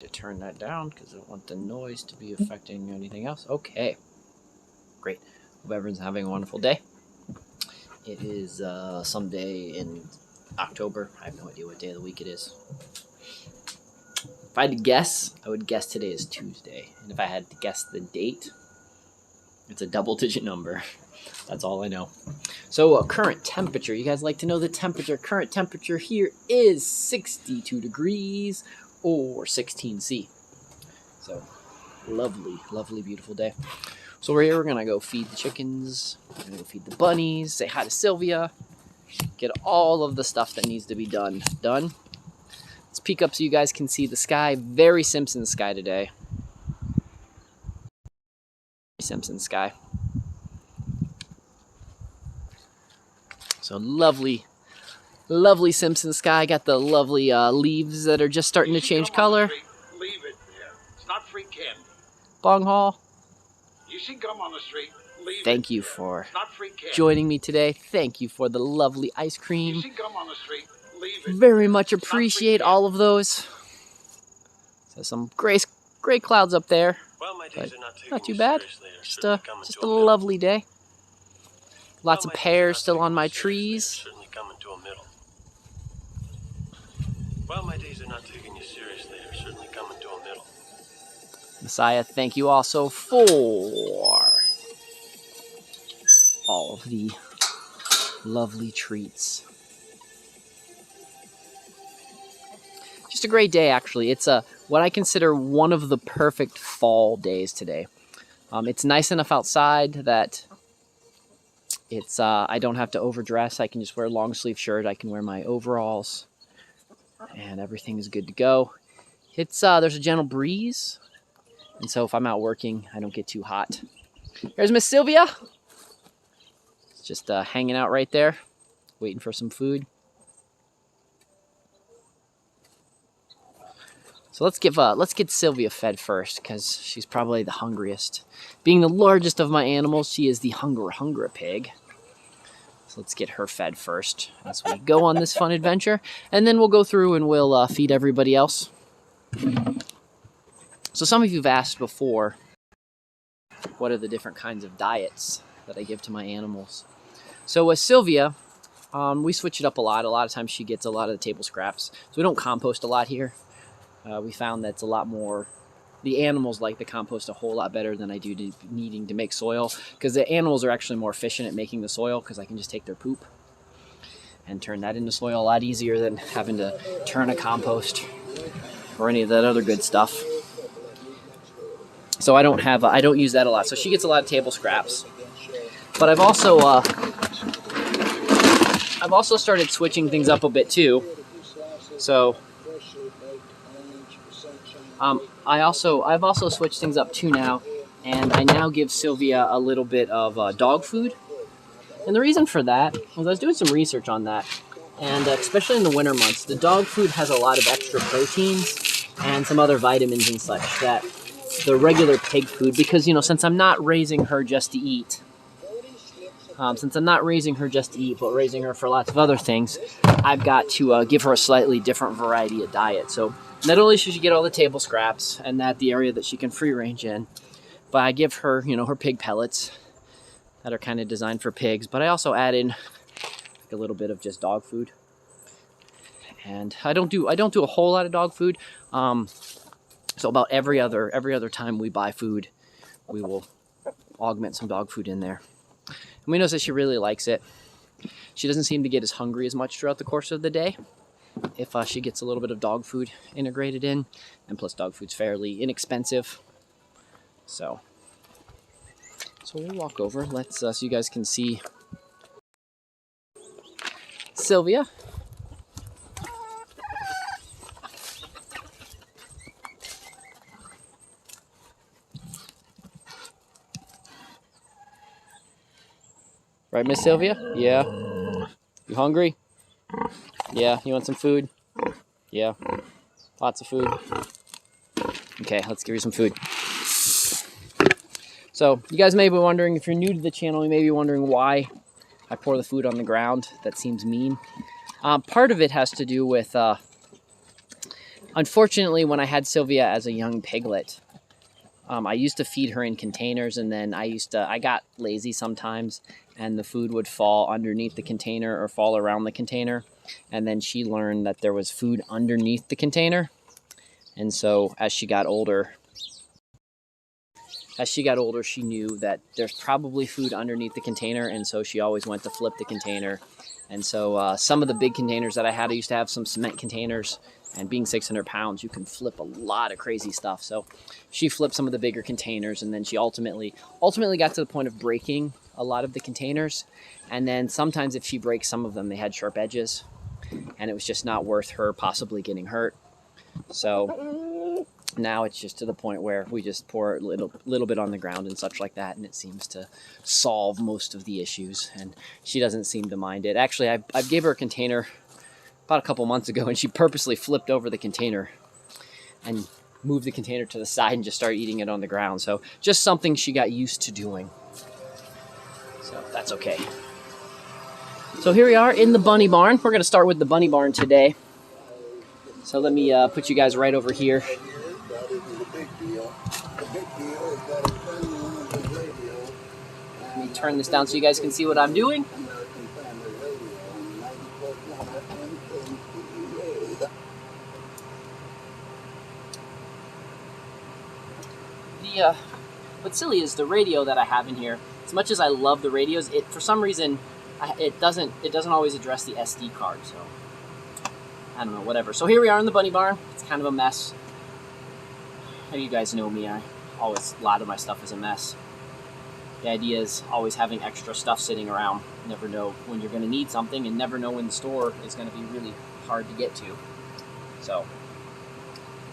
To turn that down because I don't want the noise to be affecting anything else. Okay, great. Hope everyone's having a wonderful day. It is someday in October. I have no idea what day of the week it is. If I had to guess, I would guess today is Tuesday. And if I had to guess the date, it's a double-digit number. That's all I know. So current temperature. You guys like to know the temperature. Current temperature here is 62 degrees or 16 C. So lovely, lovely, beautiful day. So we're here. We're going to go feed the chickens. We're going to go feed the bunnies. Say hi to Sylvia. Get all of the stuff that needs to be done. Let's peek up so you guys can see the sky. Very Simpsons sky today. Simpsons sky. So lovely, lovely Simpsons sky. Got the lovely leaves that are just starting to change color. Leave it there. It's not free candy. Bong Hall. You see gum on the street. Leave Thank it you there. for It's not free candy. joining me today. Thank you for the lovely ice You cream. see gum on the street. Leave it Very there. much It's not free appreciate candy. all of those. So some gray clouds up there. Well, my days are Not too bad. Just a little lovely day. Lots of pears still on my trees. Certainly coming to a middle. Well, my days are not taking you seriously. They're certainly coming to a middle. Messiah, thank you also for all of the lovely treats. Just a great day, actually. It's what I consider one of the perfect fall days today. It's nice enough outside that it's I don't have to overdress. I can just wear a long sleeve shirt. I can wear my overalls, and everything is good to go. It's there's a gentle breeze, and so if I'm out working, I don't get too hot. Here's Miss Sylvia. Just hanging out right there, waiting for some food. So let's get Sylvia fed first, because she's probably the hungriest. Being the largest of my animals, she is the hunger pig. So let's get her fed first as we go on this fun adventure, and then we'll go through and we'll feed everybody else. So some of you've asked before, what are the different kinds of diets that I give to my animals? So with Sylvia, we switch it up a lot. A lot of times she gets a lot of the table scraps. So we don't compost a lot here. We found that's a lot more, the animals like the compost a whole lot better than I do needing to make soil, because the animals are actually more efficient at making the soil, because I can just take their poop and turn that into soil a lot easier than having to turn a compost or any of that other good stuff. So I don't use that a lot. So she gets a lot of table scraps. But I've also started switching things up a bit too. So I've also switched things up too now, and I now give Sylvia a little bit of dog food. And the reason for that was I was doing some research on that, and especially in the winter months, the dog food has a lot of extra proteins and some other vitamins and such that the regular pig food, because since I'm not raising her just to eat, but raising her for lots of other things, I've got to give her a slightly different variety of diet. So not only should she get all the table scraps and the area that she can free range in, but I give her, her pig pellets that are kind of designed for pigs. But I also add in a little bit of just dog food, and I don't do a whole lot of dog food. So about every other time we buy food, we will augment some dog food in there. And we notice that she really likes it. She doesn't seem to get as hungry as much throughout the course of the day if she gets a little bit of dog food integrated in, and plus dog food's fairly inexpensive. So we'll walk over. Let's so you guys can see Sylvia. Right, Miss Sylvia? Yeah. You hungry? Yeah. You want some food? Yeah. Lots of food. Okay, let's give you some food. So, you guys may be wondering, if you're new to the channel, you may be wondering why I pour the food on the ground. That seems mean. Part of it has to do with Unfortunately, when I had Sylvia as a young piglet, I used to feed her in containers, and then I got lazy sometimes, and the food would fall underneath the container or fall around the container. And then she learned that there was food underneath the container. And so as she got older, she knew that there's probably food underneath the container. And so she always went to flip the container. And so some of the big containers that I used to have some cement containers. And being 600 pounds, you can flip a lot of crazy stuff. So she flipped some of the bigger containers, and then she ultimately got to the point of breaking a lot of the containers. And then sometimes if she breaks some of them, they had sharp edges, and it was just not worth her possibly getting hurt. So now it's just to the point where we just pour a little bit on the ground and such like that, and it seems to solve most of the issues, and she doesn't seem to mind it. Actually, I gave her a container about a couple months ago, and she purposely flipped over the container and moved the container to the side and just started eating it on the ground. So just something she got used to doing. So that's okay. So here we are in the bunny barn. We're going to start with the bunny barn today. So let me put you guys right over here. Let me turn this down so you guys can see what I'm doing. What's silly is the radio that I have in here. As much as I love the radios, for some reason it doesn't always address the SD card. So I don't know, whatever. So here we are in the bunny barn. It's kind of a mess. You guys know me. A lot of my stuff is a mess. The idea is always having extra stuff sitting around. You never know when you're going to need something, and never know when the store is going to be really hard to get to. So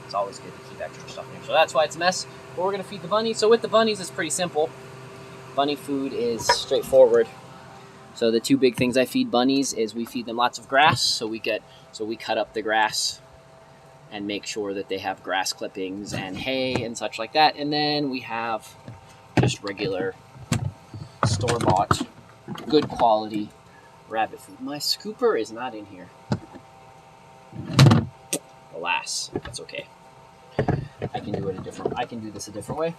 it's always good to keep extra stuff in here. So that's why it's a mess. But we're going to feed the bunnies. So with the bunnies, it's pretty simple. Bunny food is straightforward. So the two big things I feed bunnies is we feed them lots of grass. So we cut up the grass and make sure that they have grass clippings and hay and such like that. And then we have just regular store-bought, good quality rabbit food. My scooper is not in here. Alas, that's okay. I can do this a different way.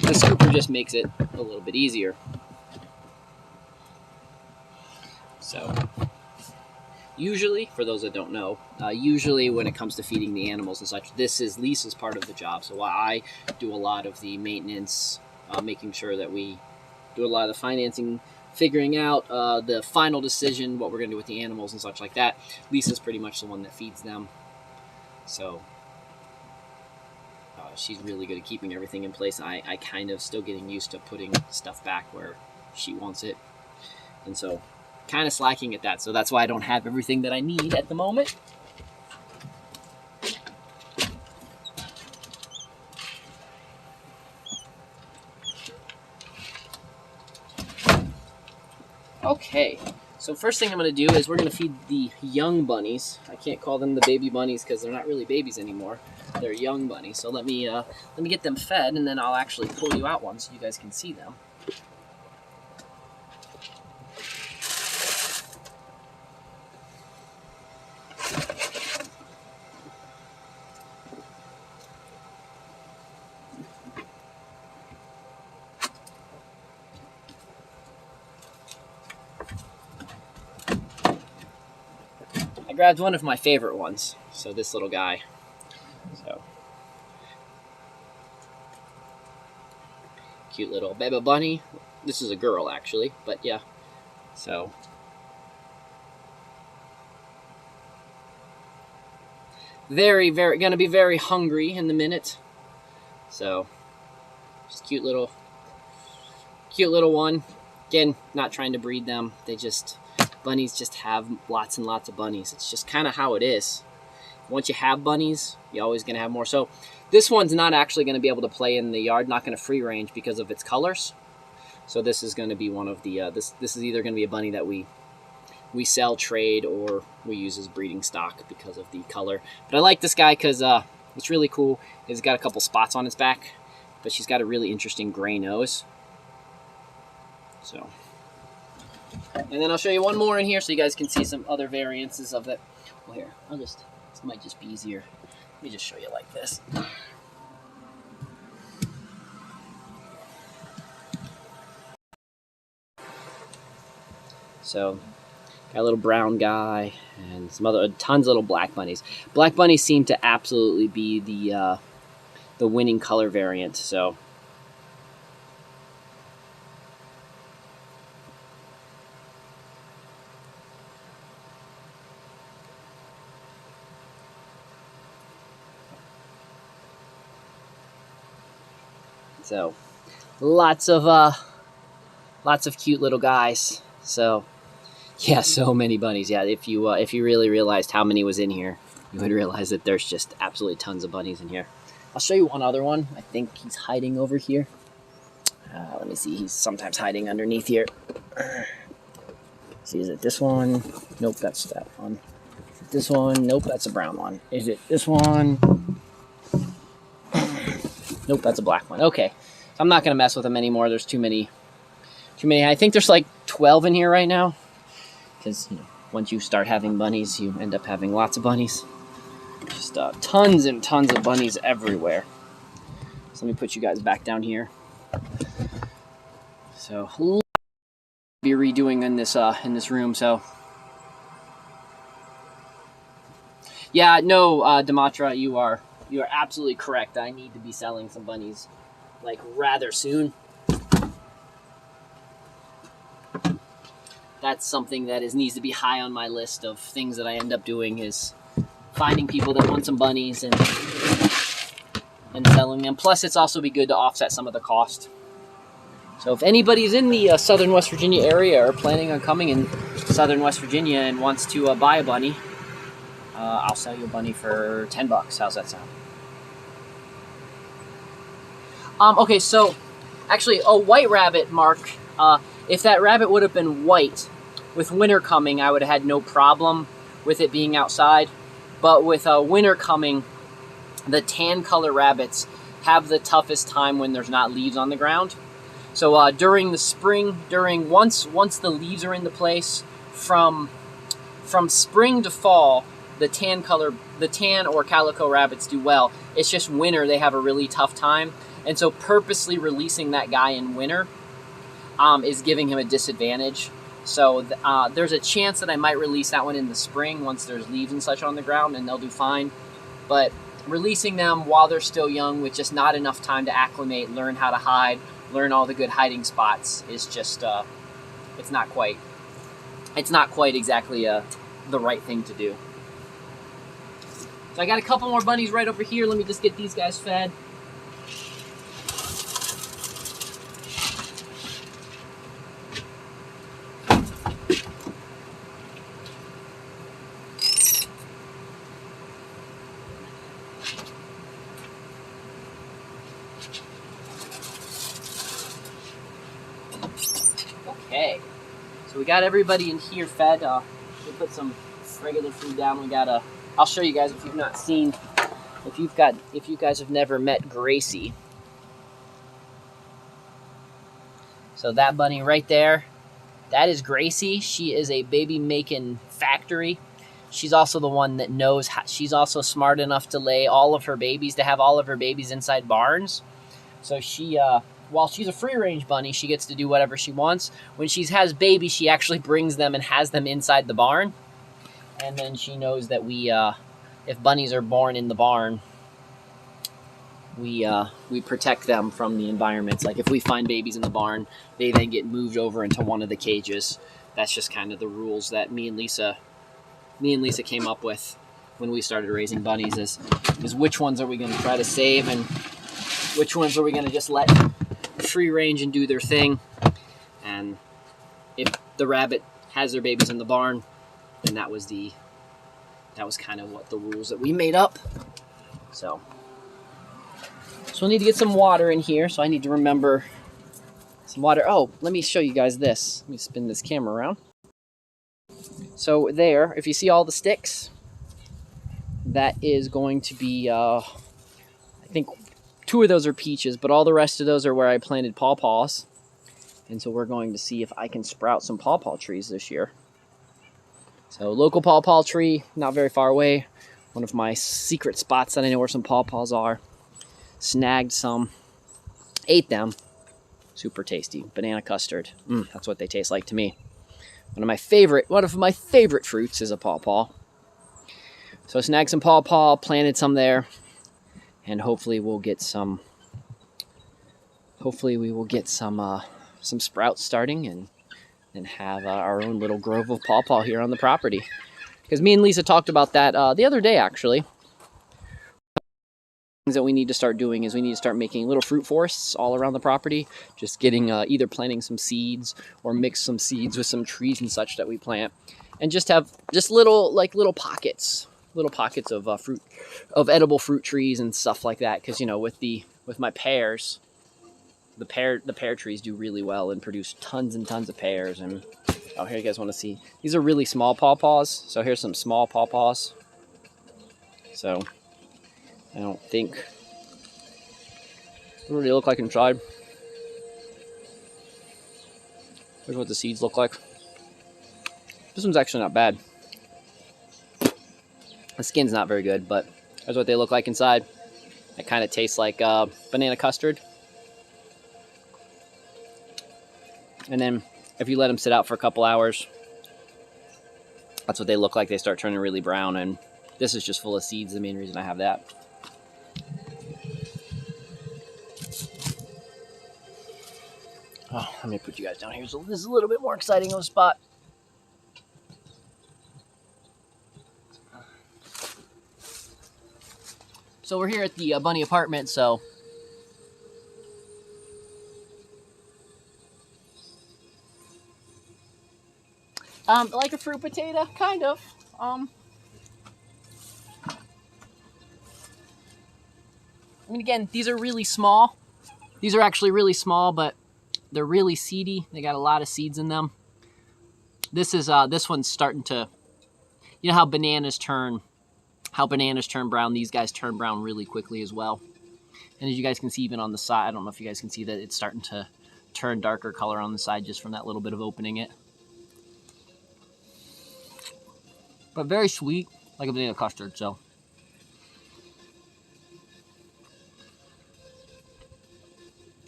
The scooper just makes it a little bit easier. So usually, for those that don't know, usually when it comes to feeding the animals and such, this is Lisa's part of the job. So while I do a lot of the maintenance, making sure that we do a lot of the financing, figuring out the final decision, what we're going to do with the animals and such like that, Lisa's pretty much the one that feeds them. So she's really good at keeping everything in place. I kind of still getting used to putting stuff back where she wants it. And so kind of slacking at that. So that's why I don't have everything that I need at the moment. Okay, so first thing I'm going to do is we're going to feed the young bunnies. I can't call them the baby bunnies because they're not really babies anymore. They're young bunnies. So let me get them fed, and then I'll actually pull you out one so you guys can see them. I grabbed one of my favorite ones, so this little guy. So cute little baby bunny. This is a girl actually, but yeah. So very gonna be very hungry in a minute. So just cute little one. Again, not trying to breed them. Bunnies just have lots and lots of bunnies. It's just kind of how it is. Once you have bunnies, you're always going to have more. So this one's not actually going to be able to play in the yard, not going to free range because of its colors. So this is going to be one of the, this is either going to be a bunny that we sell, trade, or we use as breeding stock because of the color. But I like this guy because what's really cool is he's got a couple spots on his back, but she's got a really interesting gray nose. So, and then I'll show you one more in here so you guys can see some other variances of it. Well, here, I'll just This might just be easier. Let me just show you like this. So, got a little brown guy and some other tons of little black bunnies. Black bunnies seem to absolutely be the winning color variant. So. So, lots of cute little guys. So, yeah, so many bunnies. Yeah, if you really realized how many was in here, you would realize that there's just absolutely tons of bunnies in here. I'll show you one other one. I think he's hiding over here. Let me see. He's sometimes hiding underneath here. See, is it this one? Nope, that's that one. Is it this one? Nope, that's a brown one. Is it this one? Nope, that's a black one. Okay, so I'm not going to mess with them anymore. There's too many. I think there's like 12 in here right now. Because once you start having bunnies, you end up having lots of bunnies. Just tons and tons of bunnies everywhere. So let me put you guys back down here. So I'll be redoing in this room. So yeah, no, Dimatra, you are absolutely correct. I need to be selling some bunnies like rather soon. That's something that needs to be high on my list of things that I end up doing, is finding people that want some bunnies and selling them. Plus, it's also be good to offset some of the cost. So if anybody's in the southern West Virginia area or planning on coming in southern West Virginia and wants to buy a bunny, I'll sell you a bunny for $10. How's that sound? Okay, so actually a white rabbit, Mark, if that rabbit would have been white, with winter coming, I would have had no problem with it being outside. But with winter coming, the tan color rabbits have the toughest time when there's not leaves on the ground. So during the spring, once the leaves are into place, from spring to fall, the tan or calico rabbits do well. It's just winter, they have a really tough time. And so purposely releasing that guy in winter is giving him a disadvantage. So there's a chance that I might release that one in the spring once there's leaves and such on the ground, and they'll do fine. But releasing them while they're still young with just not enough time to acclimate, learn how to hide, learn all the good hiding spots is just, it's not quite exactly the right thing to do. So I got a couple more bunnies right over here. Let me just get these guys fed. Okay, so we got everybody in here fed. We'll put some regular food down. We got I'll show you guys if you've not seen, if you guys have never met Gracie. So that bunny right there, that is Gracie. She is a baby making factory. She's also the one that knows how, she's also smart enough to lay all of her babies, to have all of her babies inside barns. So she, while she's a free-range bunny, she gets to do whatever she wants. When she has babies, she actually brings them and has them inside the barn. And then she knows that if bunnies are born in the barn, we protect them from the environments. Like if we find babies in the barn, they then get moved over into one of the cages. That's just kind of the rules that me and Lisa came up with when we started raising bunnies, is which ones are we going to try to save and which ones are we going to just let free range and do their thing. And if the rabbit has their babies in the barn, then that was kind of what the rules that we made up. So we'll need to get some water in here. So I need to remember some water. Oh, let me show you guys this. Let me spin this camera around. So there, if you see all the sticks, that is going to be, I think 2 of those are peaches, but all the rest of those are where I planted pawpaws. And so we're going to see if I can sprout some pawpaw trees this year. So local pawpaw tree, not very far away. One of my secret spots that I know where some pawpaws are. Snagged some, ate them. Super tasty. Banana custard. That's what they taste like to me. One of my favorite fruits is a pawpaw. So I snagged some pawpaw, planted some there, and hopefully we will get some sprouts starting and have our own little grove of pawpaw here on the property. Because me and Lisa talked about that the other day, actually. Things that we need to start doing is we need to start making little fruit forests all around the property. Just getting either planting some seeds or mix some seeds with some trees and such that we plant, and just have little pockets of fruit, of edible fruit trees and stuff like that. Because with my pears, the pear trees do really well and produce tons and tons of pears. And oh, here you guys want to see, these are really small pawpaws. So here's some small pawpaws. So I don't think, what do they look like inside? Here's what the seeds look like. This one's actually not bad. The skin's not very good, but here's what they look like inside. It kind of tastes like banana custard. And then if you let them sit out for a couple hours, that's what they look like. They start turning really brown, and this is just full of seeds, the main reason I have that. Oh, let me put you guys down here so this is a little bit more exciting of a spot. So we're here at the bunny apartment, so like a fruit potato, kind of. I mean, again, these are really small. These are actually really small, but they're really seedy. They got a lot of seeds in them. This one's starting to, you know how bananas turn brown. These guys turn brown really quickly as well. And as you guys can see, even on the side, I don't know if you guys can see that it's starting to turn darker color on the side just from that little bit of opening it. But very sweet, like a banana custard, so.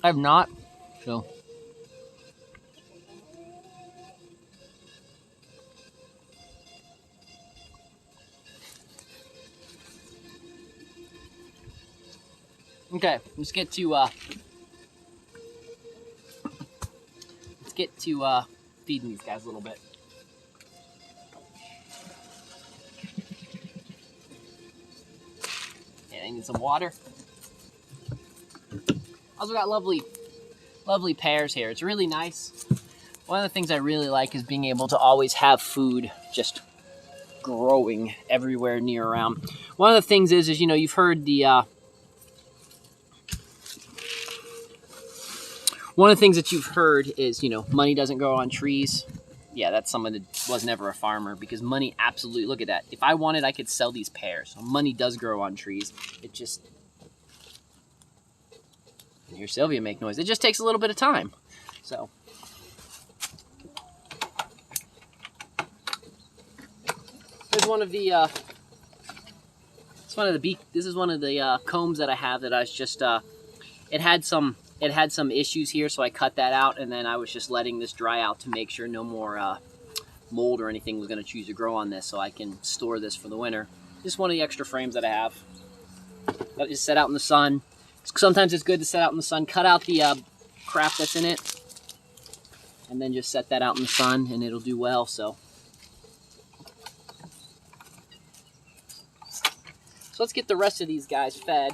I have not, so. Okay, let's get to feeding these guys a little bit. Yeah, I need some water. Also got lovely pears here. It's really nice. One of the things I really like is being able to always have food just growing everywhere near around. One of the things is you've heard the one of the things that you've heard is, money doesn't grow on trees. Yeah, that's someone that was never a farmer, because money absolutely, look at that. If I wanted, I could sell these pears. So money does grow on trees. It just, you hear Sylvia make noise. It just takes a little bit of time. So. Here's one of the, this is one of the combs that I have that I was just, it had some issues here, so I cut that out, and then I was just letting this dry out to make sure no more mold or anything was going to choose to grow on this, so I can store this for the winter. Just one of the extra frames that I have. That just set out in the sun. Sometimes it's good to set out in the sun. Cut out the crap that's in it, and then just set that out in the sun, and it'll do well. So let's get the rest of these guys fed,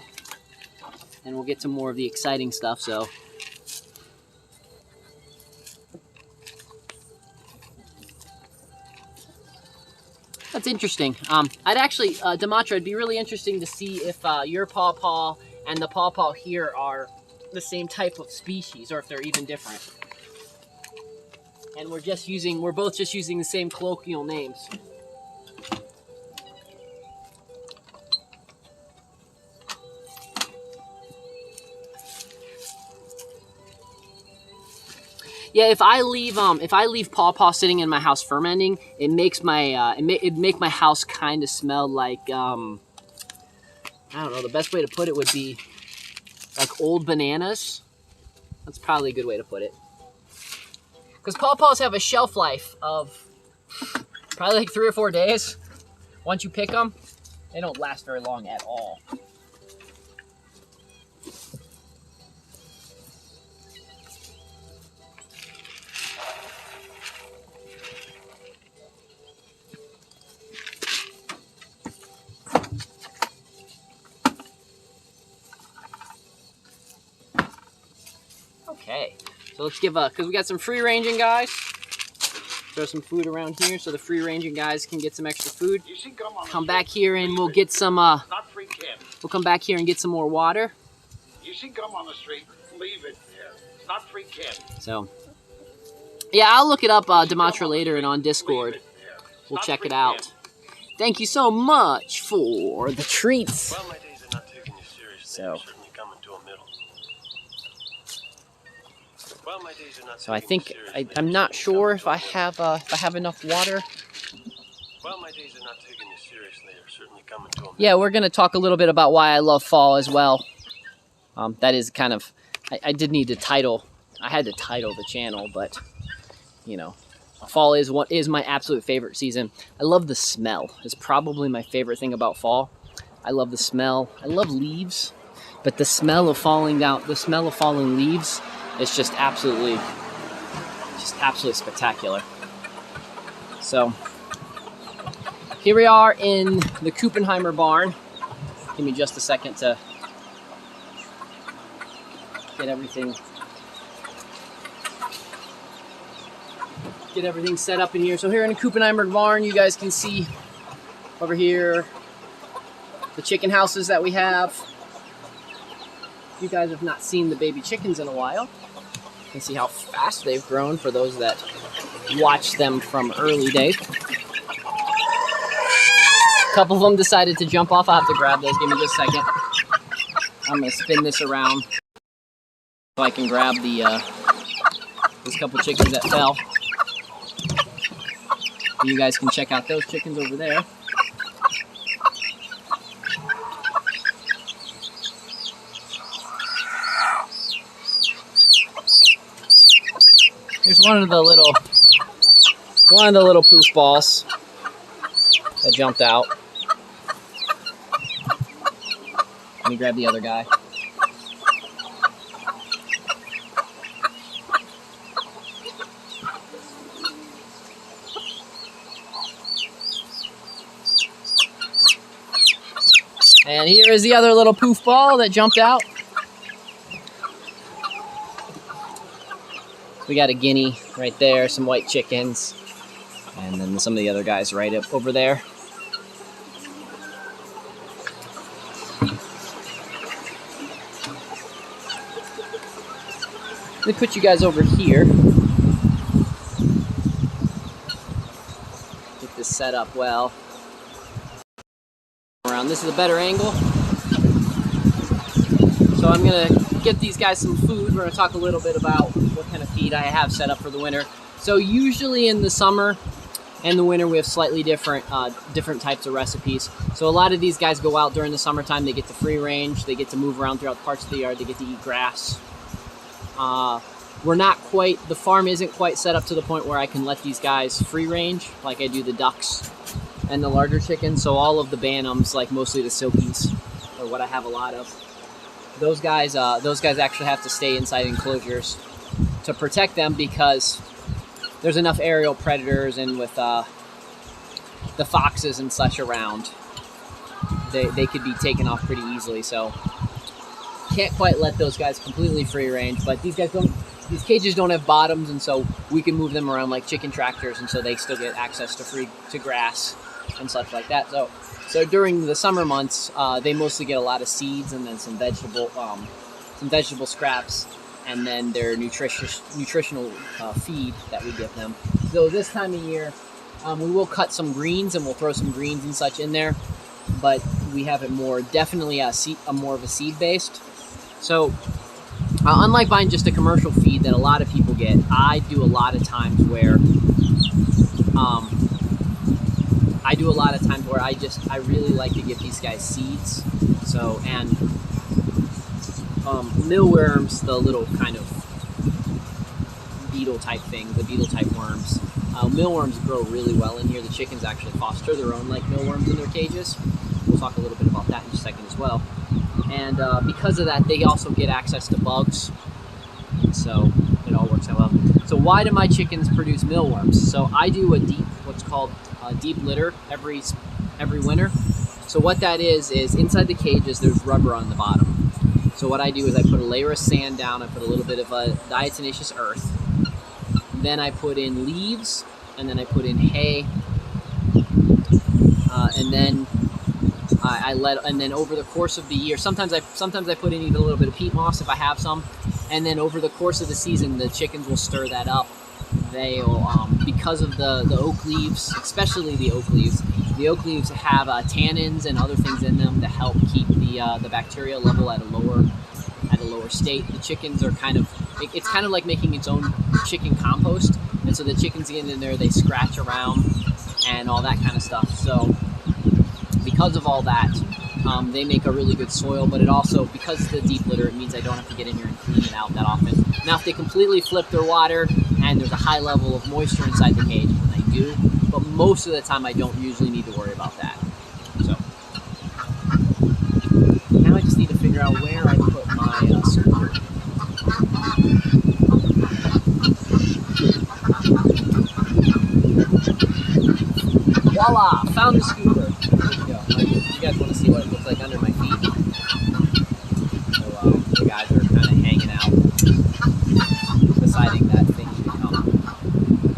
and we'll get to more of the exciting stuff. So that's interesting. I'd actually, Demetra, it'd be really interesting to see if your pawpaw and the pawpaw here are the same type of species, or if they're even different. And we're both just using the same colloquial names. Yeah, if I leave pawpaw sitting in my house fermenting, it makes my it make my house kind of smell like I don't know. The best way to put it would be like old bananas. That's probably a good way to put it. Because pawpaws have a shelf life of probably like 3 or 4 days. Once you pick them, they don't last very long at all. Okay, so let's give because we got some free ranging guys. Throw some food around here so the free ranging guys can get some extra food. You see gum on the Come street, back here and leave we'll it. get some It's not free candy. we'll come back here and get some more water. You see gum on the street, leave it there. It's not free candy. So yeah, I'll look it up Demantra later and on Discord. Leave it there. It's We'll not check free it out. candy. Thank you so much for the treats. Well, my days are not taking you seriously. So. They're certainly coming to a middle. Well, my days are not So I taking you think seriously. I'm not sure if I have enough water. Well, my days are not taking you seriously. They're certainly coming to a middle. Yeah, we're gonna talk a little bit about why I love fall as well. That is kind of I did need to title. I had to title the channel, but you know, fall is what is my absolute favorite season. I love the smell. It's probably my favorite thing about fall. I love the smell. I love leaves, but the smell of falling leaves is just absolutely spectacular. So here we are in the Kuppenheimer barn. Give me just a second to get everything set up in here. So here in the Kuppenheimer barn, you guys can see over here the chicken houses that we have. You guys have not seen the baby chickens in a while. You can see how fast they've grown for those that watch them from early days. A couple of them decided to jump off. I'll have to grab those. Give me just a second. I'm going to spin this around so I can grab the these couple chickens that fell. You guys can check out those chickens over there. Here's one of the little poof balls that jumped out. Let me grab the other guy. And here is the other little poof ball that jumped out. We got a guinea right there, some white chickens, and then some of the other guys right up over there. Let me put you guys over here. Get this set up well. Around. This is a better angle. So I'm gonna get these guys some food. We're gonna talk a little bit about what kind of feed I have set up for the winter. So usually in the summer and the winter we have slightly different types of recipes. So a lot of these guys go out during the summertime. They get to free range. They get to move around throughout parts of the yard. They get to eat grass. We're not quite, the farm isn't quite set up to the point where I can let these guys free range like I do the ducks and the larger chickens. So all of the Bantams, like mostly the Silkies, are what I have a lot of. Those guys actually have to stay inside enclosures to protect them because there's enough aerial predators, and with the foxes and such around, they could be taken off pretty easily. So can't quite let those guys completely free range, but these cages don't have bottoms, and so we can move them around like chicken tractors, and so they still get access to grass and such like that. So during the summer months, they mostly get a lot of seeds and then some vegetable scraps, and then their nutritional feed that we give them. So this time of year, we will cut some greens and we'll throw some greens and such in there, but we have it definitely more of a seed based. So unlike buying just a commercial feed that a lot of people get, I do a lot of times where I really like to give these guys seeds. So, and mealworms, the little kind of beetle type thing, the beetle type worms, mealworms grow really well in here. The chickens actually foster their own like mealworms in their cages. We'll talk a little bit about that in just a second as well. And because of that, they also get access to bugs. So it all works out well. So why do my chickens produce mealworms? So I do a what's called a deep litter every winter. So what that is inside the cages there's rubber on the bottom. So what I do is I put a layer of sand down, I put a little bit of a diatomaceous earth, then I put in leaves, and then I put in hay, and then and then over the course of the year, sometimes I put in even a little bit of peat moss if I have some, and then over the course of the season, the chickens will stir that up. They'll, because of the oak leaves, especially the oak leaves have tannins and other things in them to help keep the bacteria level at a lower state. The chickens are it's kind of like making its own chicken compost, and so the chickens get in there, they scratch around and all that kind of stuff. So because of all that, they make a really good soil, but it also, because of the deep litter, it means I don't have to get in here and clean it out that often. Now, if they completely flip their water and there's a high level of moisture inside the cage, then I do, but most of the time I don't usually need to worry about that. So now I just need to figure out where I put my scooper. Voila! Found the scooper. There we go. You guys want to see what it looks like under my feet? So the guys are kind of hanging out, deciding that they need to come.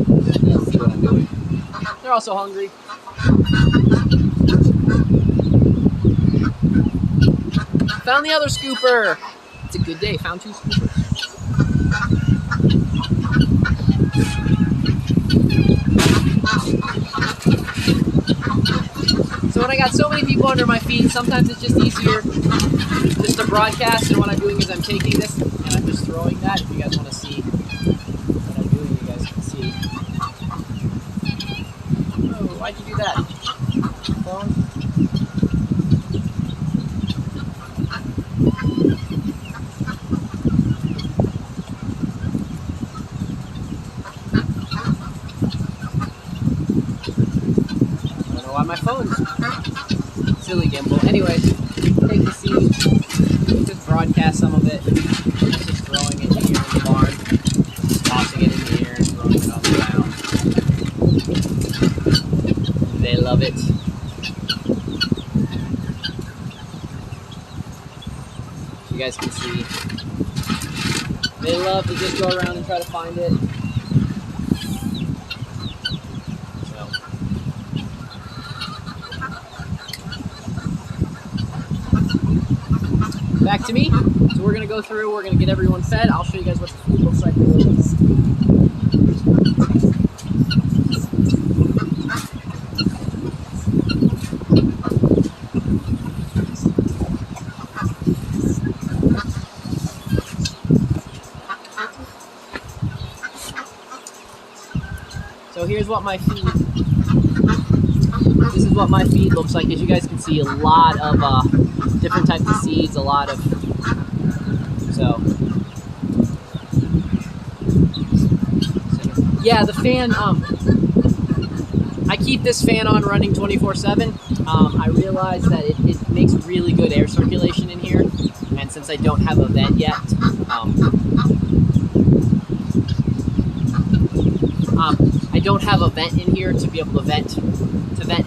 Let's see what I'm doing. They're also hungry. Found the other scooper. It's a good day. Found 2 scoopers. So when I got so many people under my feet, sometimes it's just easier just to broadcast, and what I'm doing is I'm taking this and I'm just throwing that. If you guys want to see what I'm doing, you guys can see. Oh, why'd you do that? Phone? My phone's silly gimbal. Anyways, take the seed, just broadcast some of it, just throwing it here in the barn, just tossing it in the air and throwing it on the ground. They love it. You guys can see, they love to just go around and try to find it. Back to me. So we're gonna go through, we're gonna get everyone fed. I'll show you guys what the food looks like. So here's what my feed, this is what my feed looks like. As you guys can see, a lot of different types of seeds, a lot of, so yeah, the fan, I keep this fan on running 24/7. I realize that it makes really good air circulation in here, and since I don't have a vent yet, I don't have a vent in here to be able to vent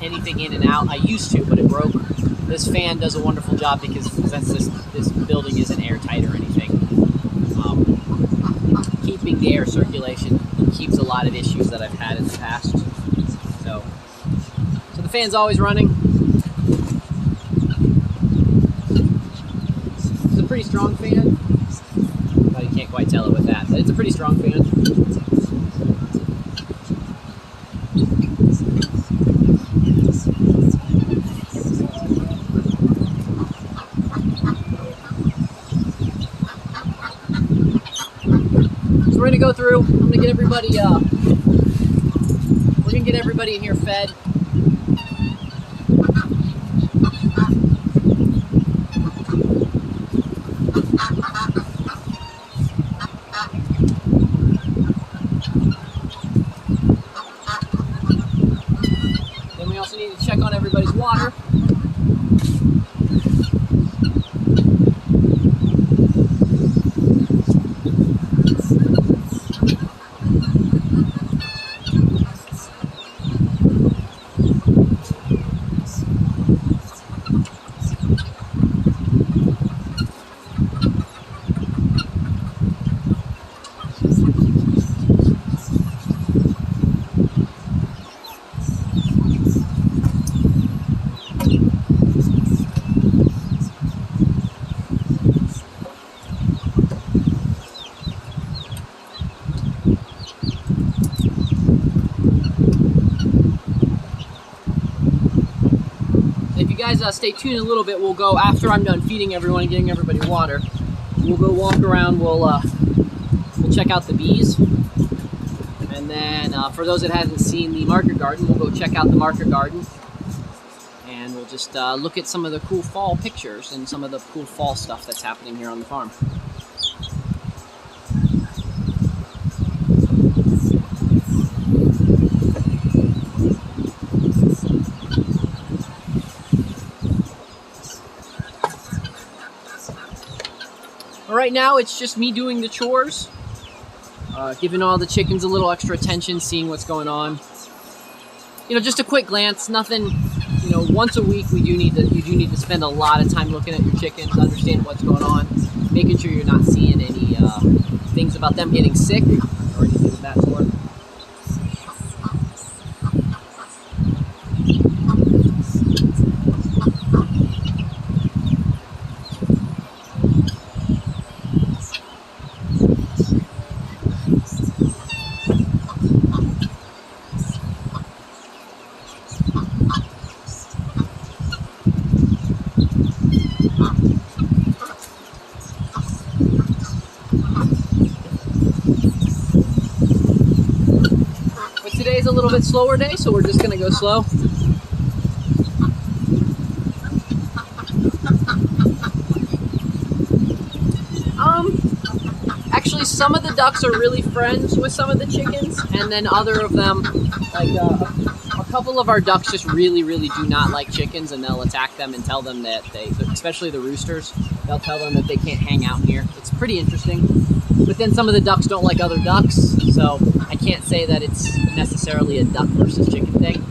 anything in and out. I used to, but it broke. This fan does a wonderful job because since this building isn't airtight or anything, keeping the air circulation keeps a lot of issues that I've had in the past. So the fan's always running. It's a pretty strong fan. Well, you can't quite tell it with that, but it's a pretty strong fan. we're gonna go through. I'm gonna get everybody. We're gonna get everybody in here fed. Then we also need to check on everybody's water. Stay tuned a little bit. We'll go after I'm done feeding everyone and getting everybody water. We'll go walk around. We'll check out the bees, and then for those that haven't seen the market garden, we'll go check out the market garden, and we'll just look at some of the cool fall pictures and some of the cool fall stuff that's happening here on the farm. Right now, it's just me doing the chores, giving all the chickens a little extra attention, seeing what's going on. You know, just a quick glance, nothing. You know, once a week you do need to spend a lot of time looking at your chickens, understand what's going on, making sure you're not seeing any things about them getting sick or anything of that sort. Today's a little bit slower day, so we're just gonna go slow. Actually, some of the ducks are really friends with some of the chickens, and then other of them, like a couple of our ducks just really do not like chickens, and they'll attack them and tell them that especially the roosters, they'll tell them that they can't hang out here. It's pretty interesting. But then some of the ducks don't like other ducks, so I can't say that it's necessarily a duck versus chicken thing.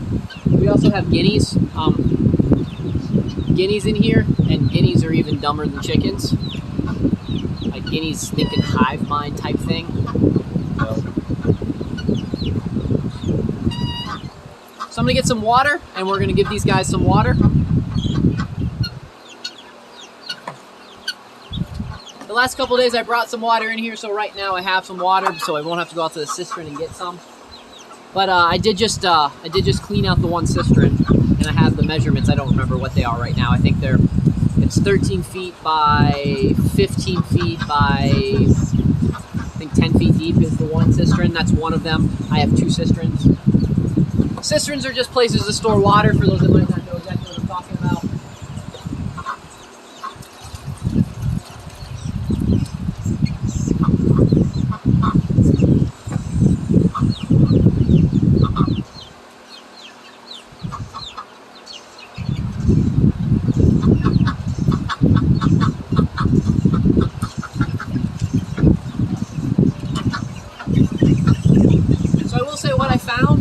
We also have guineas. Guineas in here, and guineas are even dumber than chickens. Like guineas think in hive mind type thing. So I'm gonna get some water, and we're gonna give these guys some water. The last couple days I brought some water in here, so right now I have some water, so I won't have to go out to the cistern and get some. But I did just clean out the one cistern, and I have the measurements. I don't remember what they are right now. I think it's 13 feet by 15 feet by, I think 10 feet deep is the one cistern. That's one of them. I have two cisterns. Cisterns are just places to store water, for those that might not know exactly what I'm talking about.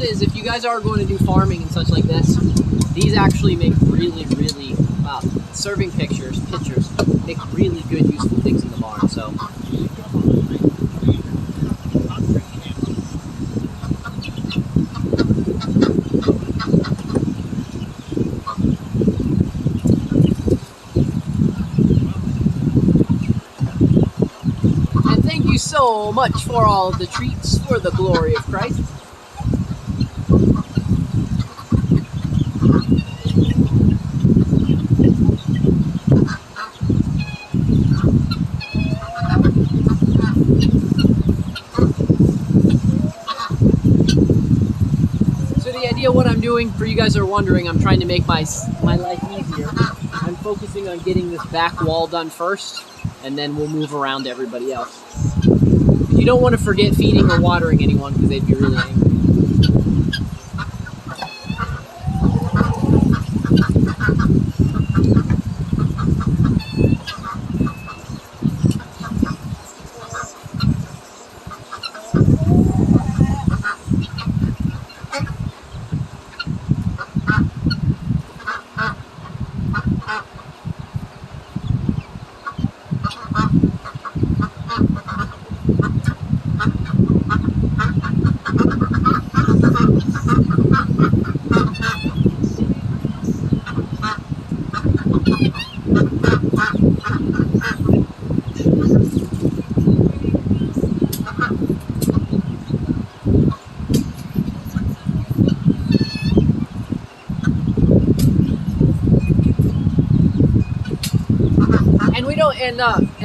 Is if you guys are going to do farming and such like this, these actually make really serving pictures make really good useful things in the barn. So and thank you so much for all of the treats for the glory of Christ. idea what I'm doing? For you guys who are wondering, I'm trying to make my life easier. I'm focusing on getting this back wall done first, and then we'll move around to everybody else. You don't want to forget feeding or watering anyone because they'd be really angry.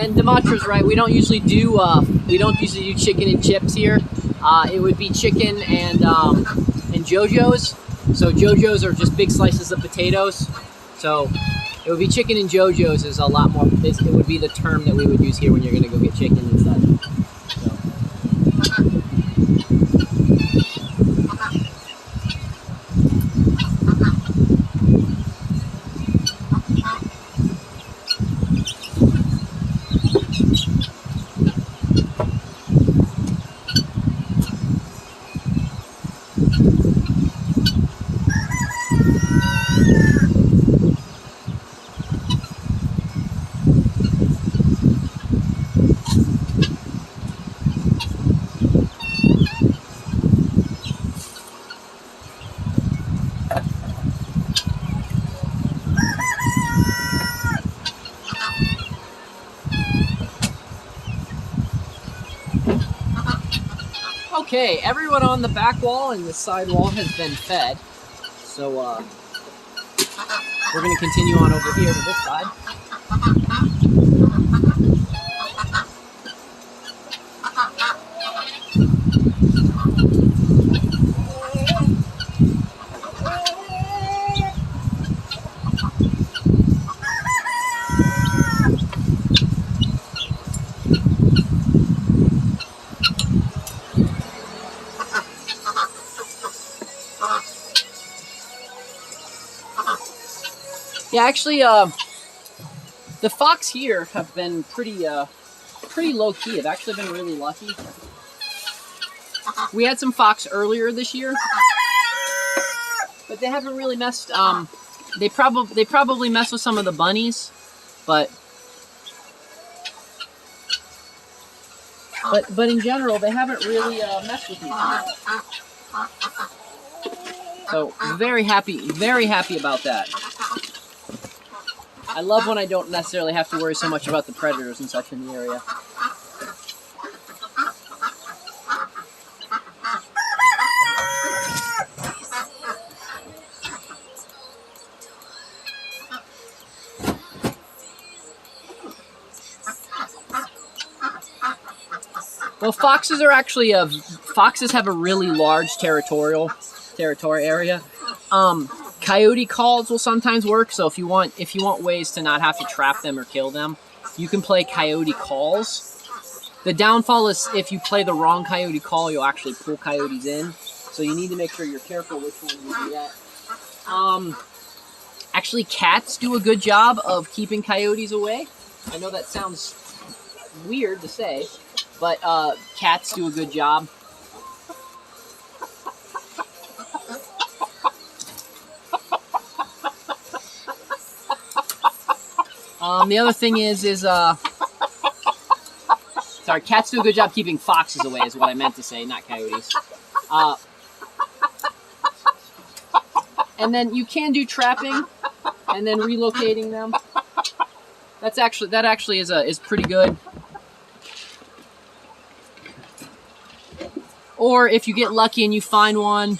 And Damatra's right. We don't usually do chicken and chips here. It would be chicken and JoJo's. So JoJo's are just big slices of potatoes. So it would be chicken and JoJo's is a lot more. It would be the term that we would use here when you're gonna go get chicken and such. Okay, everyone on the back wall and the side wall has been fed. So we're going to continue on over here to this side. Yeah, actually, the fox here have been pretty low key. I've actually been really lucky. We had some fox earlier this year, but they haven't really messed. They probably mess with some of the bunnies, but in general, they haven't really messed with me. So very happy about that. I love when I don't necessarily have to worry so much about the predators and such in the area. Well, foxes are actually foxes have a really large territory area. Coyote calls will sometimes work. So if you want ways to not have to trap them or kill them, you can play coyote calls. The downfall is if you play the wrong coyote call, you'll actually pull coyotes in. So you need to make sure you're careful which one you do that. Actually, cats do a good job of keeping coyotes away. I know that sounds weird to say, but cats do a good job. The other thing is sorry, cats do a good job keeping foxes away is what I meant to say, not coyotes. And then you can do trapping and then relocating them. That actually is pretty good. Or if you get lucky and you find one,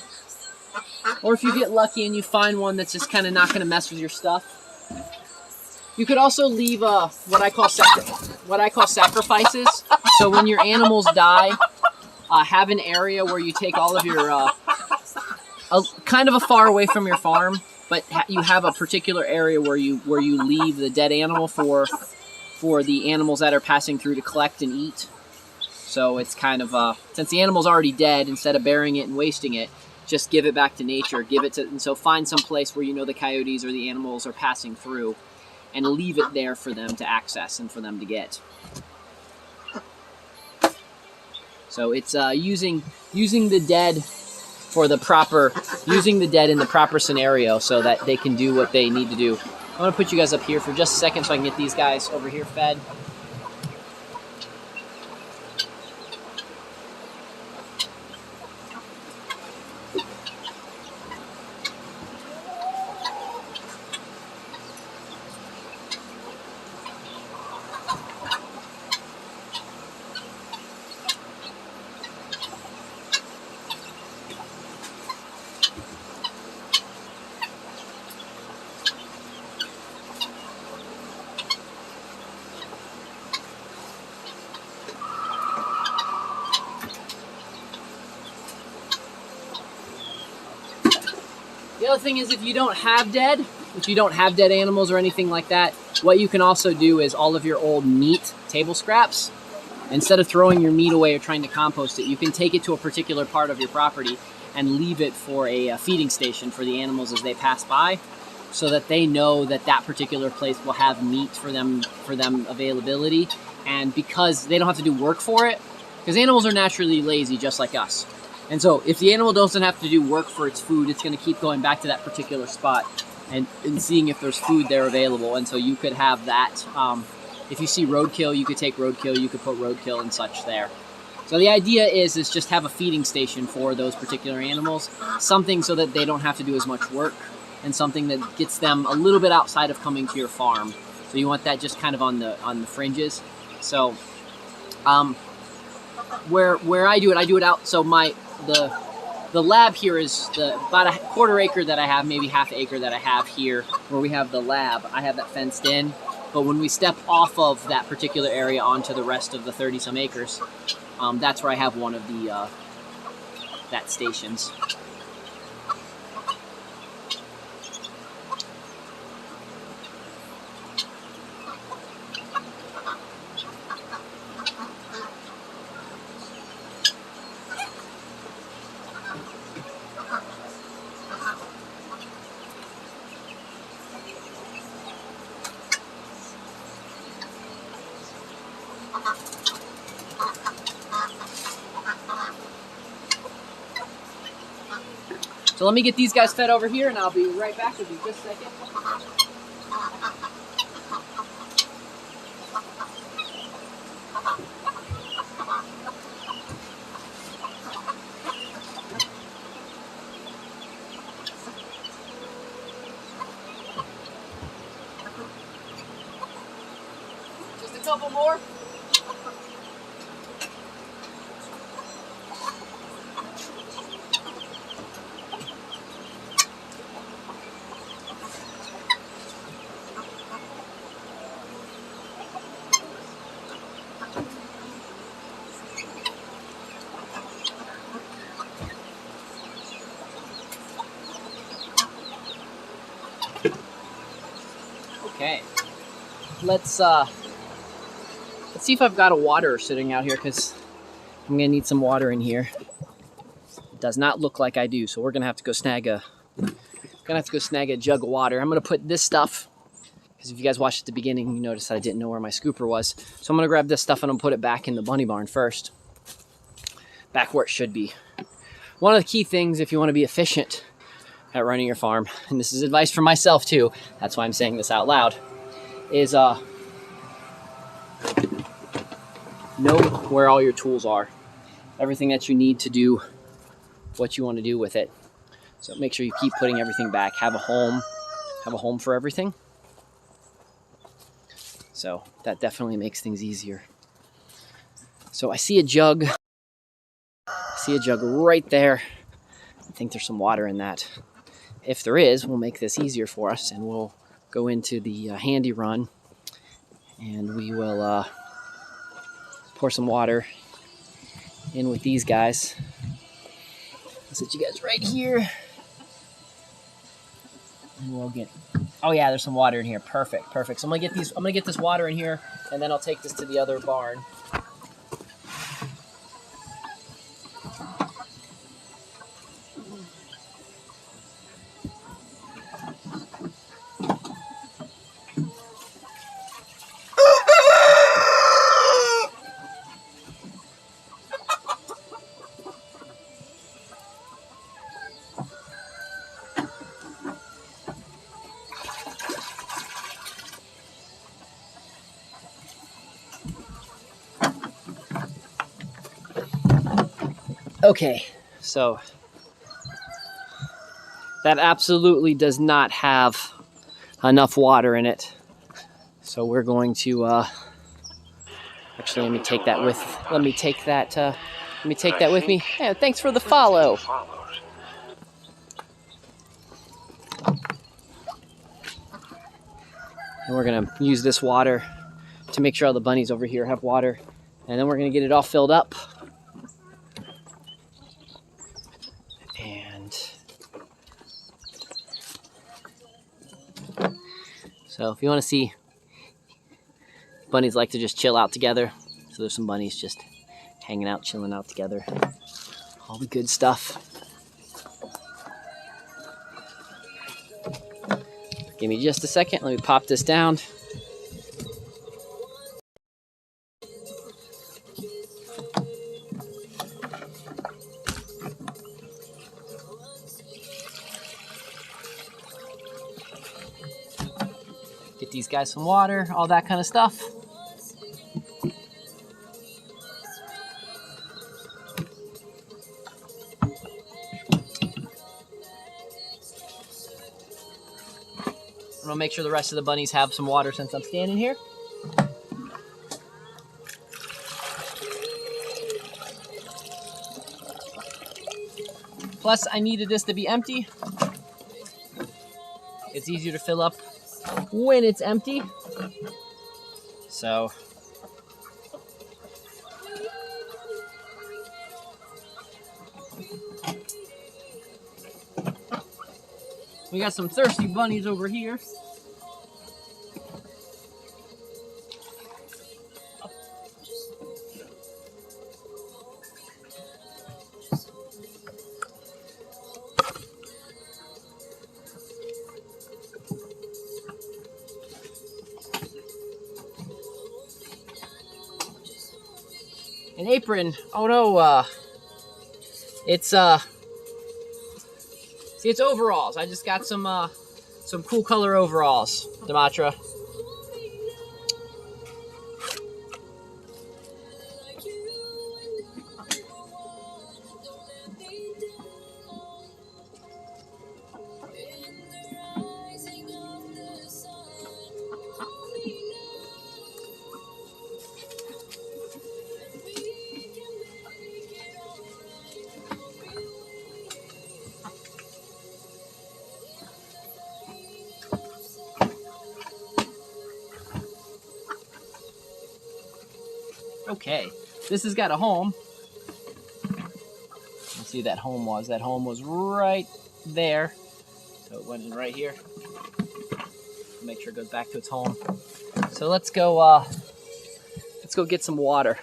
that's just kind of not going to mess with your stuff. You could also leave what I call sacrifices. So when your animals die, have an area where you take all of your kind of a far away from your farm, but you have a particular area where you leave the dead animal for the animals that are passing through to collect and eat. So it's kind of since the animal's already dead, instead of burying it and wasting it, just give it back to nature. And so find some place where you know the coyotes or the animals are passing through, and leave it there for them to access and for them to get. So it's using the dead using the dead in the proper scenario so that they can do what they need to do. I'm gonna put you guys up here for just a second so I can get these guys over here fed. The other thing is if you don't have dead animals or anything like that, what you can also do is all of your old meat table scraps, instead of throwing your meat away or trying to compost it, you can take it to a particular part of your property and leave it for a feeding station for the animals as they pass by, so that they know that that particular place will have meat for them availability. And because they don't have to do work for it, because animals are naturally lazy just like us. And so if the animal doesn't have to do work for its food, it's going to keep going back to that particular spot and seeing if there's food there available. And so you could have that. If you see roadkill, you could take roadkill. You could put roadkill and such there. So the idea is just have a feeding station for those particular animals. Something so that they don't have to do as much work, and something that gets them a little bit outside of coming to your farm. So you want that just kind of on the fringes. So where I do it out. So the lab here is about a quarter acre that I have, maybe half acre that I have here, where we have the lab. I have that fenced in, but when we step off of that particular area onto the rest of the 30-some acres, that's where I have one of the that stations. So let me get these guys fed over here, and I'll be right back with you just a second. Just a couple more. Okay, let's see if I've got a water sitting out here, because I'm gonna need some water in here. It does not look like I do, so we're gonna have to go snag a jug of water. I'm gonna put this stuff, because if you guys watched at the beginning, you noticed that I didn't know where my scooper was. So I'm gonna grab this stuff and I'm gonna put it back in the bunny barn first, back where it should be. One of the key things if you want to be efficient at running your farm, and this is advice for myself too, that's why I'm saying this out loud, is know where all your tools are, everything that you need to do what you want to do with it. So make sure you keep putting everything back. Have a home for everything. So that definitely makes things easier. So I see a jug right there. I think there's some water in that. If there is, we'll make this easier for us, and we'll go into the handy run, and we will pour some water in with these guys. I'll set you guys right here. And we'll get. Oh yeah, there's some water in here. Perfect, perfect. So I'm gonna get this water in here, and then I'll take this to the other barn. Okay, so that absolutely does not have enough water in it. So we're going to actually let me take that with me. Yeah, thanks for the follow. And we're gonna use this water to make sure all the bunnies over here have water, and then we're gonna get it all filled up. So if you want to see, bunnies like to just chill out together. So there's some bunnies just hanging out, chilling out together. All the good stuff. Give me just a second. Let me pop this down. Get these guys some water, all that kind of stuff. I'm gonna make sure the rest of the bunnies have some water since I'm standing here. Plus, I needed this to be empty. It's easier to fill up when it's empty. So we got some thirsty bunnies over here. An apron. Oh no, it's see, it's overalls. I just got some cool color overalls, Dimatra. Okay, this has got a home. Let's see, that home was. That home was right there. So it went in right here. Make sure it goes back to its home. So let's go get some water.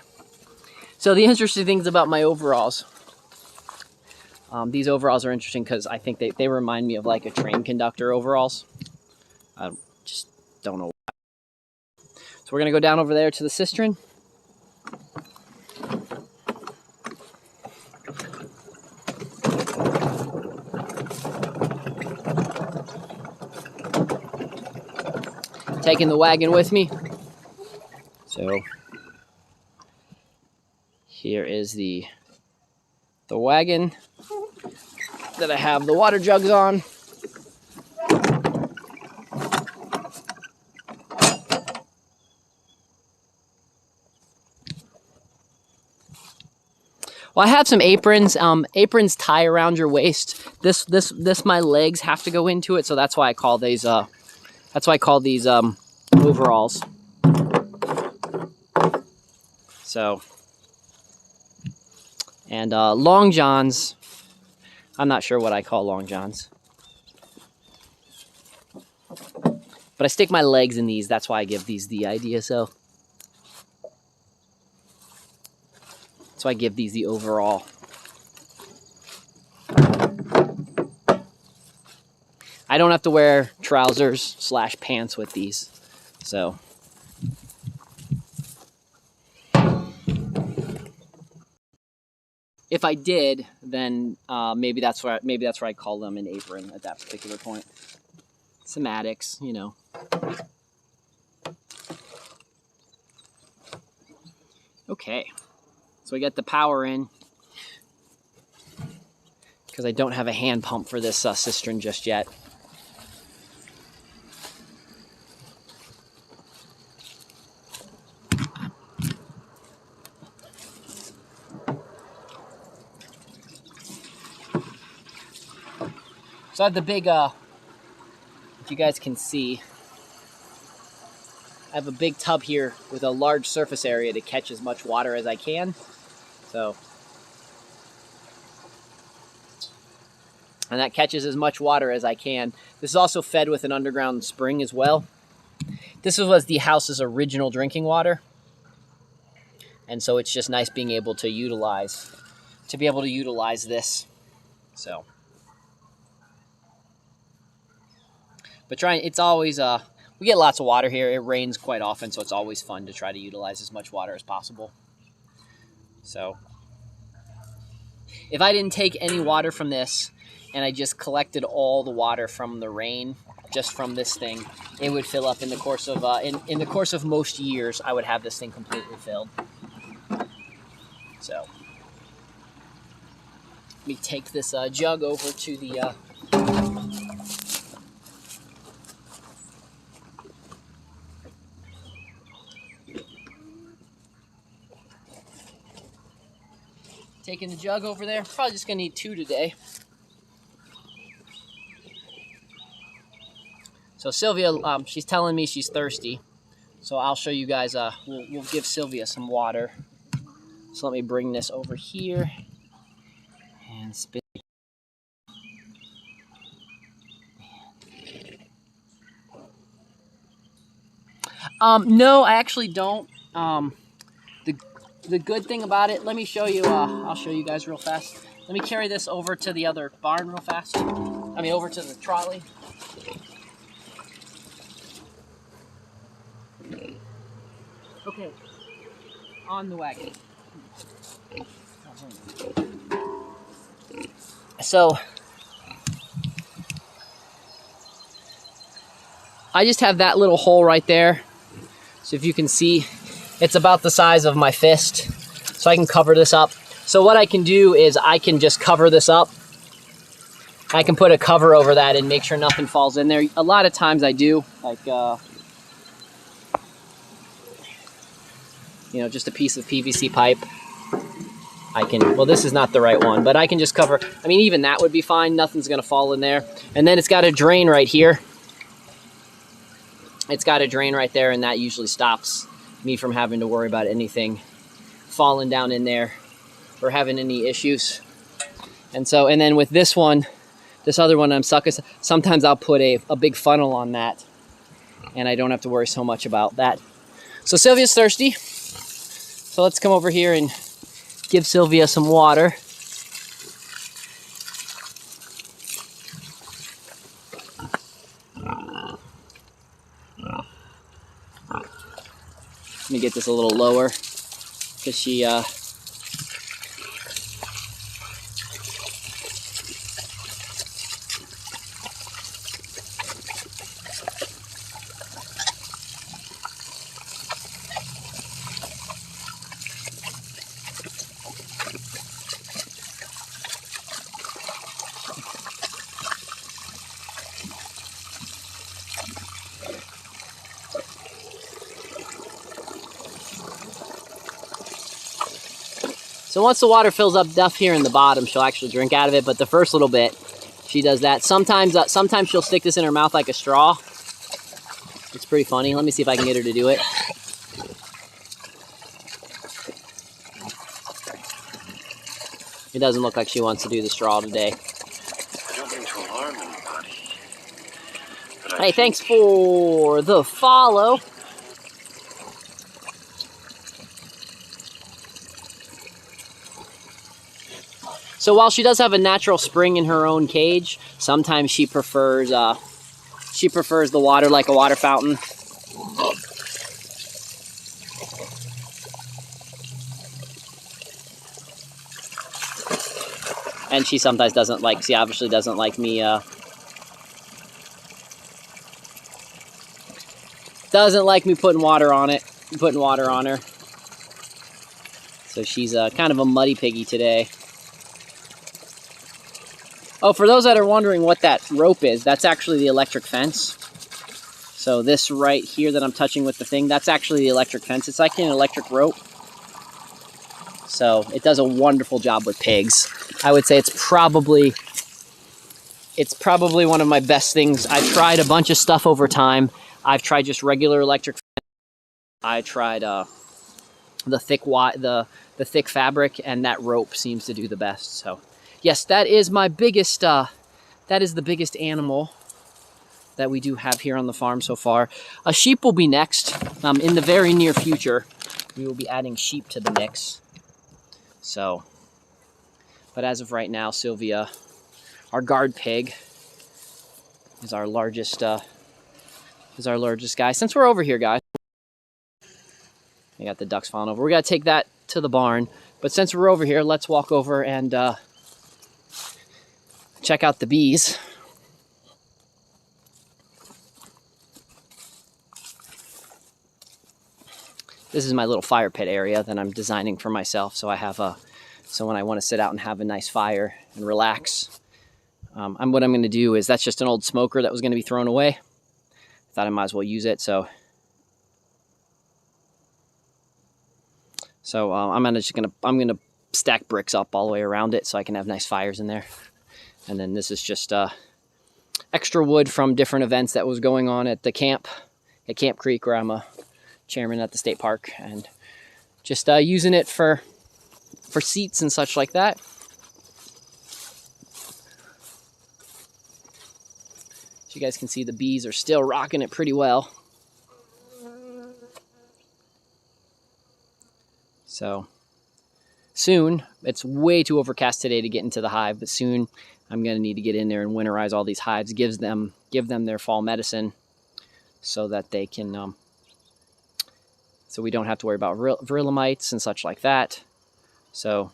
So the interesting things about my overalls. These overalls are interesting because I think they remind me of like a train conductor overalls. I just don't know why. So we're gonna go down over there to the cistern. Taking the wagon with me. So here is the wagon that I have the water jugs on. Well, I have some aprons. Aprons tie around your waist. This my legs have to go into it, so that's why I call these overalls. So, and long johns. I'm not sure what I call long johns. But I stick my legs in these. That's why I give these the idea. So that's why I give these the overall. I don't have to wear trousers / pants with these. So if I did, then maybe that's where I call them an apron at that particular point. Somatics, you know. Okay, so we got the power in because I don't have a hand pump for this cistern just yet. So I have the big, if you guys can see, I have a big tub here with a large surface area to catch as much water as I can. So, and that catches as much water as I can. This is also fed with an underground spring as well. This was the house's original drinking water. And so it's just nice being able to utilize this. So. But it's always, we get lots of water here. It rains quite often, so it's always fun to try to utilize as much water as possible. So, if I didn't take any water from this, and I just collected all the water from the rain, just from this thing, it would fill up in the course of, in the course of most years, I would have this thing completely filled. So, let me take this jug over to the, taking the jug over there. Probably just gonna need 2 today. So Sylvia, she's telling me she's thirsty. So I'll show you guys, we'll give Sylvia some water. So let me bring this over here and spin. No, I actually don't. The good thing about it, let me show you, I'll show you guys real fast. Let me carry this over to the other barn real fast. Over to the trolley. Okay, on the wagon. So, I just have that little hole right there. So if you can see, it's about the size of my fist, so I can cover this up. So what I can do is I can just cover this up. I can put a cover over that and make sure nothing falls in there. A lot of times I do, like, just a piece of PVC pipe. Well, this is not the right one, but I can just cover, even that would be fine. Nothing's gonna fall in there. And then it's got a drain right here. It's got a drain right there, and that usually stops me from having to worry about anything falling down in there or having any issues. And then with this one, this other one I'm stuck, sometimes I'll put a big funnel on that, and I don't have to worry so much about that. So Sylvia's thirsty, so let's come over here and give Sylvia some water. Let me get this a little lower because she So once the water fills up enough here in the bottom, she'll actually drink out of it. But the first little bit, she does that. Sometimes she'll stick this in her mouth like a straw. It's pretty funny. Let me see if I can get her to do it. It doesn't look like she wants to do the straw today. I don't mean to alarm anybody, but Hey, thanks for the follow. So while she does have a natural spring in her own cage, sometimes she prefers the water like a water fountain. And she sometimes she obviously doesn't like me, putting water on her. So she's kind of a muddy piggy today. Oh, for those that are wondering what that rope is, that's actually the electric fence. So this right here that I'm touching with the thing, that's actually the electric fence. It's like an electric rope. So it does a wonderful job with pigs. I would say it's probably one of my best things. I've tried a bunch of stuff over time. I've tried just regular electric fence. I tried the thick fabric, and that rope seems to do the best. So yes, that is my biggest, that is the biggest animal that we do have here on the farm so far. A sheep will be next. In the very near future, we will be adding sheep to the mix. So, but as of right now, Sylvia, our guard pig, is our largest guy. Since we're over here, guys, we got the ducks falling over. We got to take that to the barn. But since we're over here, let's walk over and check out the bees. This is my little fire pit area that I'm designing for myself. So I have so when I want to sit out and have a nice fire and relax, what I'm going to do is, that's just an old smoker that was going to be thrown away. Thought I might as well use it. So I'm gonna stack bricks up all the way around it so I can have nice fires in there. And then this is just extra wood from different events that was going on at the camp, at Camp Creek, where I'm a chairman at the state park, and just using it for seats and such like that. As you guys can see, the bees are still rocking it pretty well. So soon, it's way too overcast today to get into the hive, but soon I'm going to need to get in there and winterize all these hives, give them their fall medicine, so that they can, so we don't have to worry about virula mites and such like that. So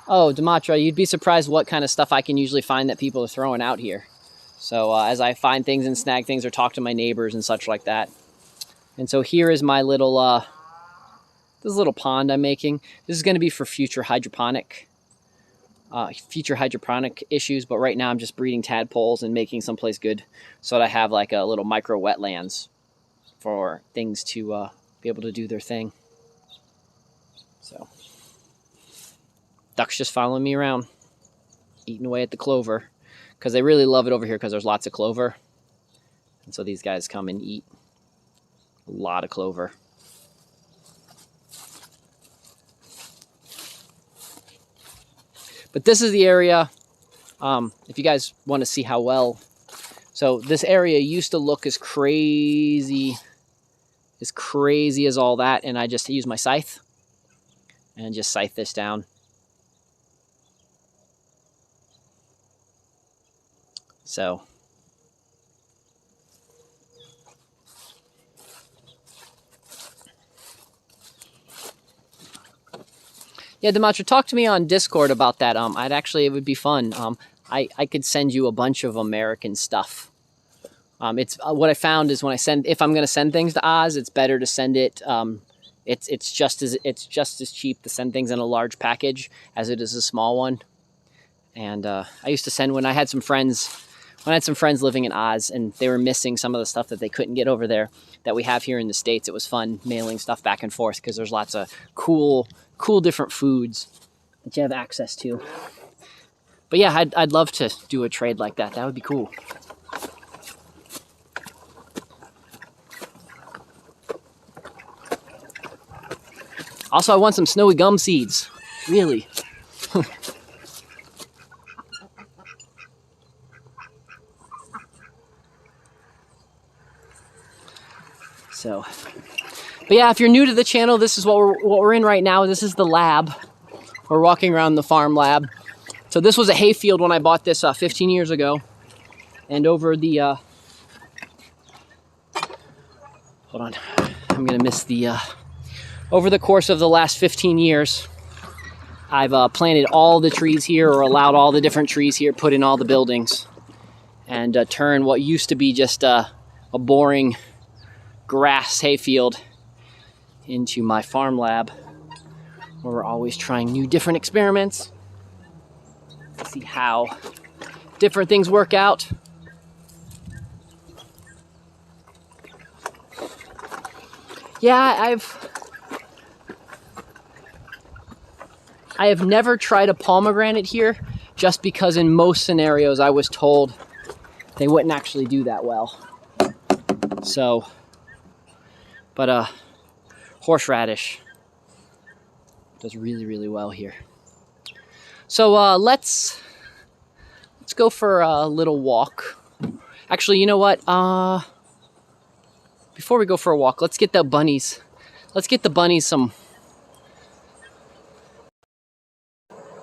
oh, Dimatra, you'd be surprised what kind of stuff I can usually find that people are throwing out here. So as I find things and snag things or talk to my neighbors and such like that. And so here is my little, this little pond I'm making. This is going to be for future hydroponic issues. But right now I'm just breeding tadpoles and making someplace good so that I have like a little micro wetlands for things to be able to do their thing. So ducks just following me around, eating away at the clover, because they really love it over here because there's lots of clover. And so these guys come and eat a lot of clover. But this is the area, if you guys want to see how well, so this area used to look as crazy as all that, and I just use my scythe and just scythe this down. So yeah, Dimatra, talk to me on Discord about that. It would be fun. I could send you a bunch of American stuff. It's what I found is if I'm going to send things to Oz, it's better to send it. It's just as cheap to send things in a large package as it is a small one. And I used to send when I had some friends living in Oz, and they were missing some of the stuff that they couldn't get over there that we have here in the States. It was fun mailing stuff back and forth because there's lots of cool different foods that you have access to. But yeah, I'd love to do a trade like that. That would be cool. Also, I want some snowy gum seeds. Really. So, but yeah, if you're new to the channel, this is what we're in right now. This is the lab. We're walking around the farm lab. So this was a hayfield when I bought this 15 years ago. And over the, hold on, I'm gonna miss the, over the course of the last 15 years, I've planted all the trees here, or allowed all the different trees here, put in all the buildings, and turned what used to be just a boring grass hayfield into my farm lab, where we're always trying new different experiments to see how different things work out. Yeah, I have never tried a pomegranate here, just because in most scenarios I was told they wouldn't actually do that well. So, but horseradish does really, really well here. So let's go for a little walk. Actually, you know what? Before we go for a walk, let's get the bunnies. Let's get the bunnies some.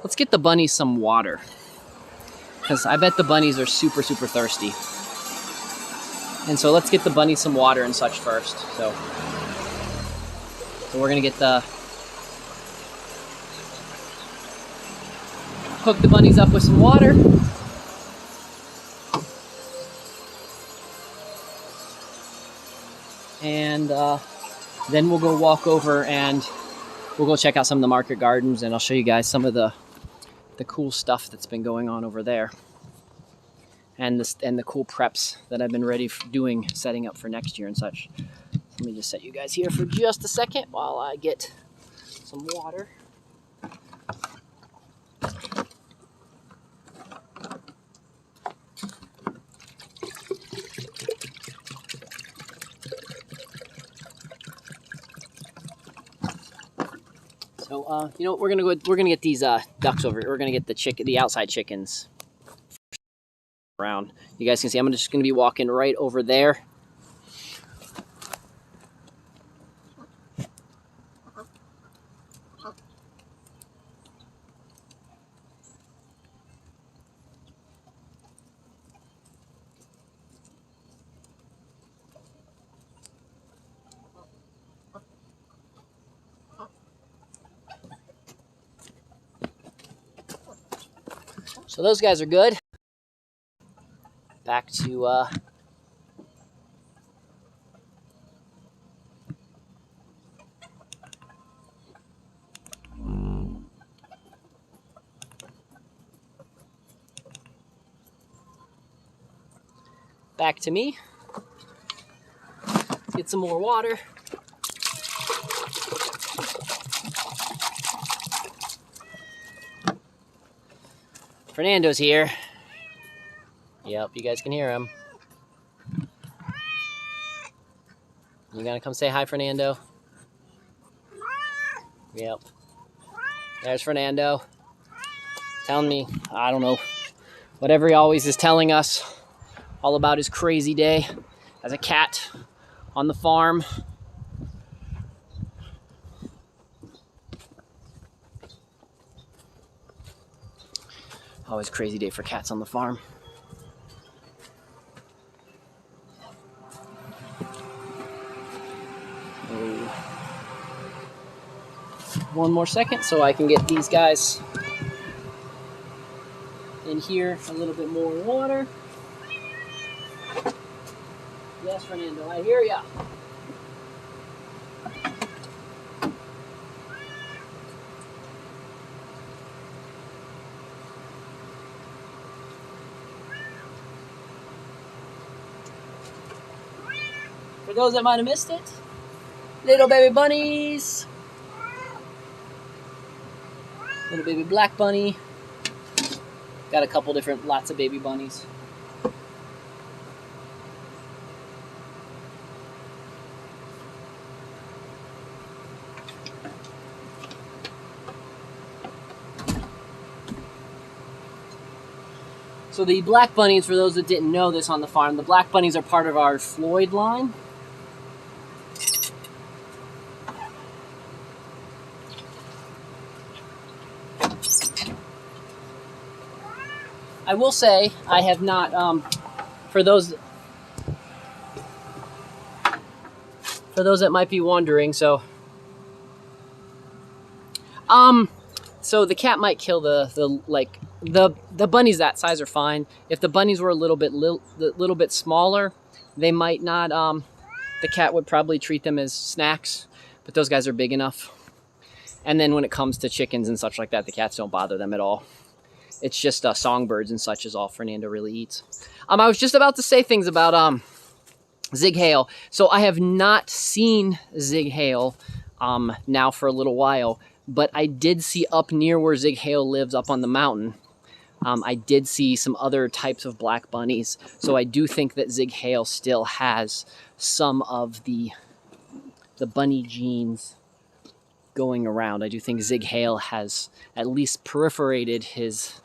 Let's get the bunnies some water, because I bet the bunnies are super, super thirsty. And so let's get the bunnies some water and such first. So we're gonna get hook the bunnies up with some water. And then we'll go walk over and we'll go check out some of the market gardens, and I'll show you guys some of the cool stuff that's been going on over there, and the cool preps that I've been doing, setting up for next year and such. Let me just set you guys here for just a second while I get some water. So, you know what, we're gonna get these ducks over. We're gonna get the outside chickens around. You guys can see I'm just gonna be walking right over there. So those guys are good. Back to back to me. Let's get some more water. Fernando's here. Yep, you guys can hear him. You gonna come say hi, Fernando? Yep. There's Fernando. Telling me, I don't know, whatever he always is telling us, all about his crazy day as a cat on the farm. Always crazy day for cats on the farm. One more second so I can get these guys in here a little bit more water. Yes, Fernando, I hear ya. For those that might have missed it, little baby bunnies. Little baby black bunny. Got a couple different, lots of baby bunnies. So the black bunnies, for those that didn't know this on the farm, the black bunnies are part of our Floyd line. I will say I have not, for those that might be wondering, so the cat might kill the bunnies that size are fine. If the bunnies were a little bit smaller, they might not, the cat would probably treat them as snacks, but those guys are big enough. And then when it comes to chickens and such like that, the cats don't bother them at all. It's just songbirds and such is all Fernando really eats. I was just about to say things about Zig Hale. So I have not seen Zig Hale now for a little while, but I did see up near where Zig Hale lives up on the mountain. I did see some other types of black bunnies. So I do think that Zig Hale still has some of the bunny genes going around. I do think Zig Hale has at least proliferated his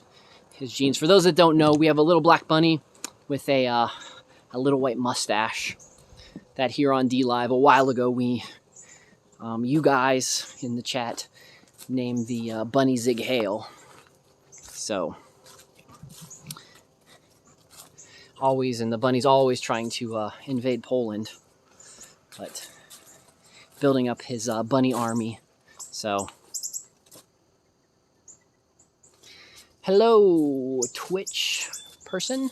genes. For those that don't know, we have a little black bunny with a little white mustache that here on Dlive a while ago we, you guys in the chat, named the bunny Zig Hale. So, and the bunny's always trying to invade Poland, but building up his bunny army. So, hello, Twitch person.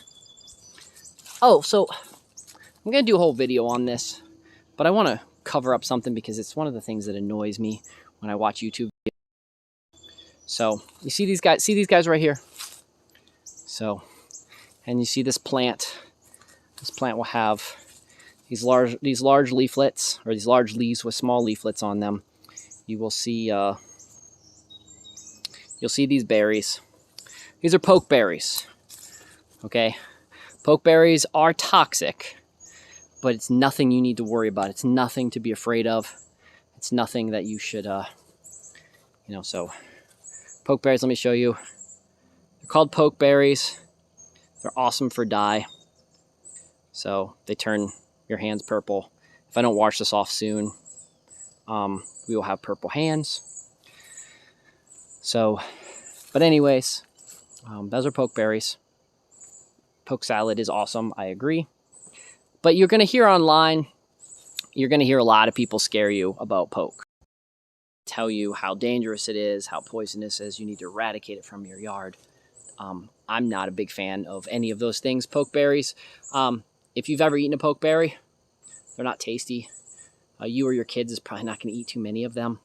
Oh, so I'm going to do a whole video on this, but I want to cover up something because it's one of the things that annoys me when I watch YouTube videos. So, you see these guys right here? So, and you see this plant. This plant will have these large leaflets, or these large leaves with small leaflets on them. You will see, you'll see these berries. These are pokeberries, okay? Pokeberries are toxic, but it's nothing you need to worry about. It's nothing to be afraid of. It's nothing that you should, so pokeberries, let me show you. They're called pokeberries. They're awesome for dye. So they turn your hands purple. If I don't wash this off soon, we will have purple hands. So, but anyways, those are pokeberries. Poke salad is awesome, I agree. But you're going to hear online, you're going to hear a lot of people scare you about poke. Tell you how dangerous it is, how poisonous it is, you need to eradicate it from your yard. I'm not a big fan of any of those things. Pokeberries, if you've ever eaten a pokeberry, they're not tasty. You or your kids is probably not going to eat too many of them.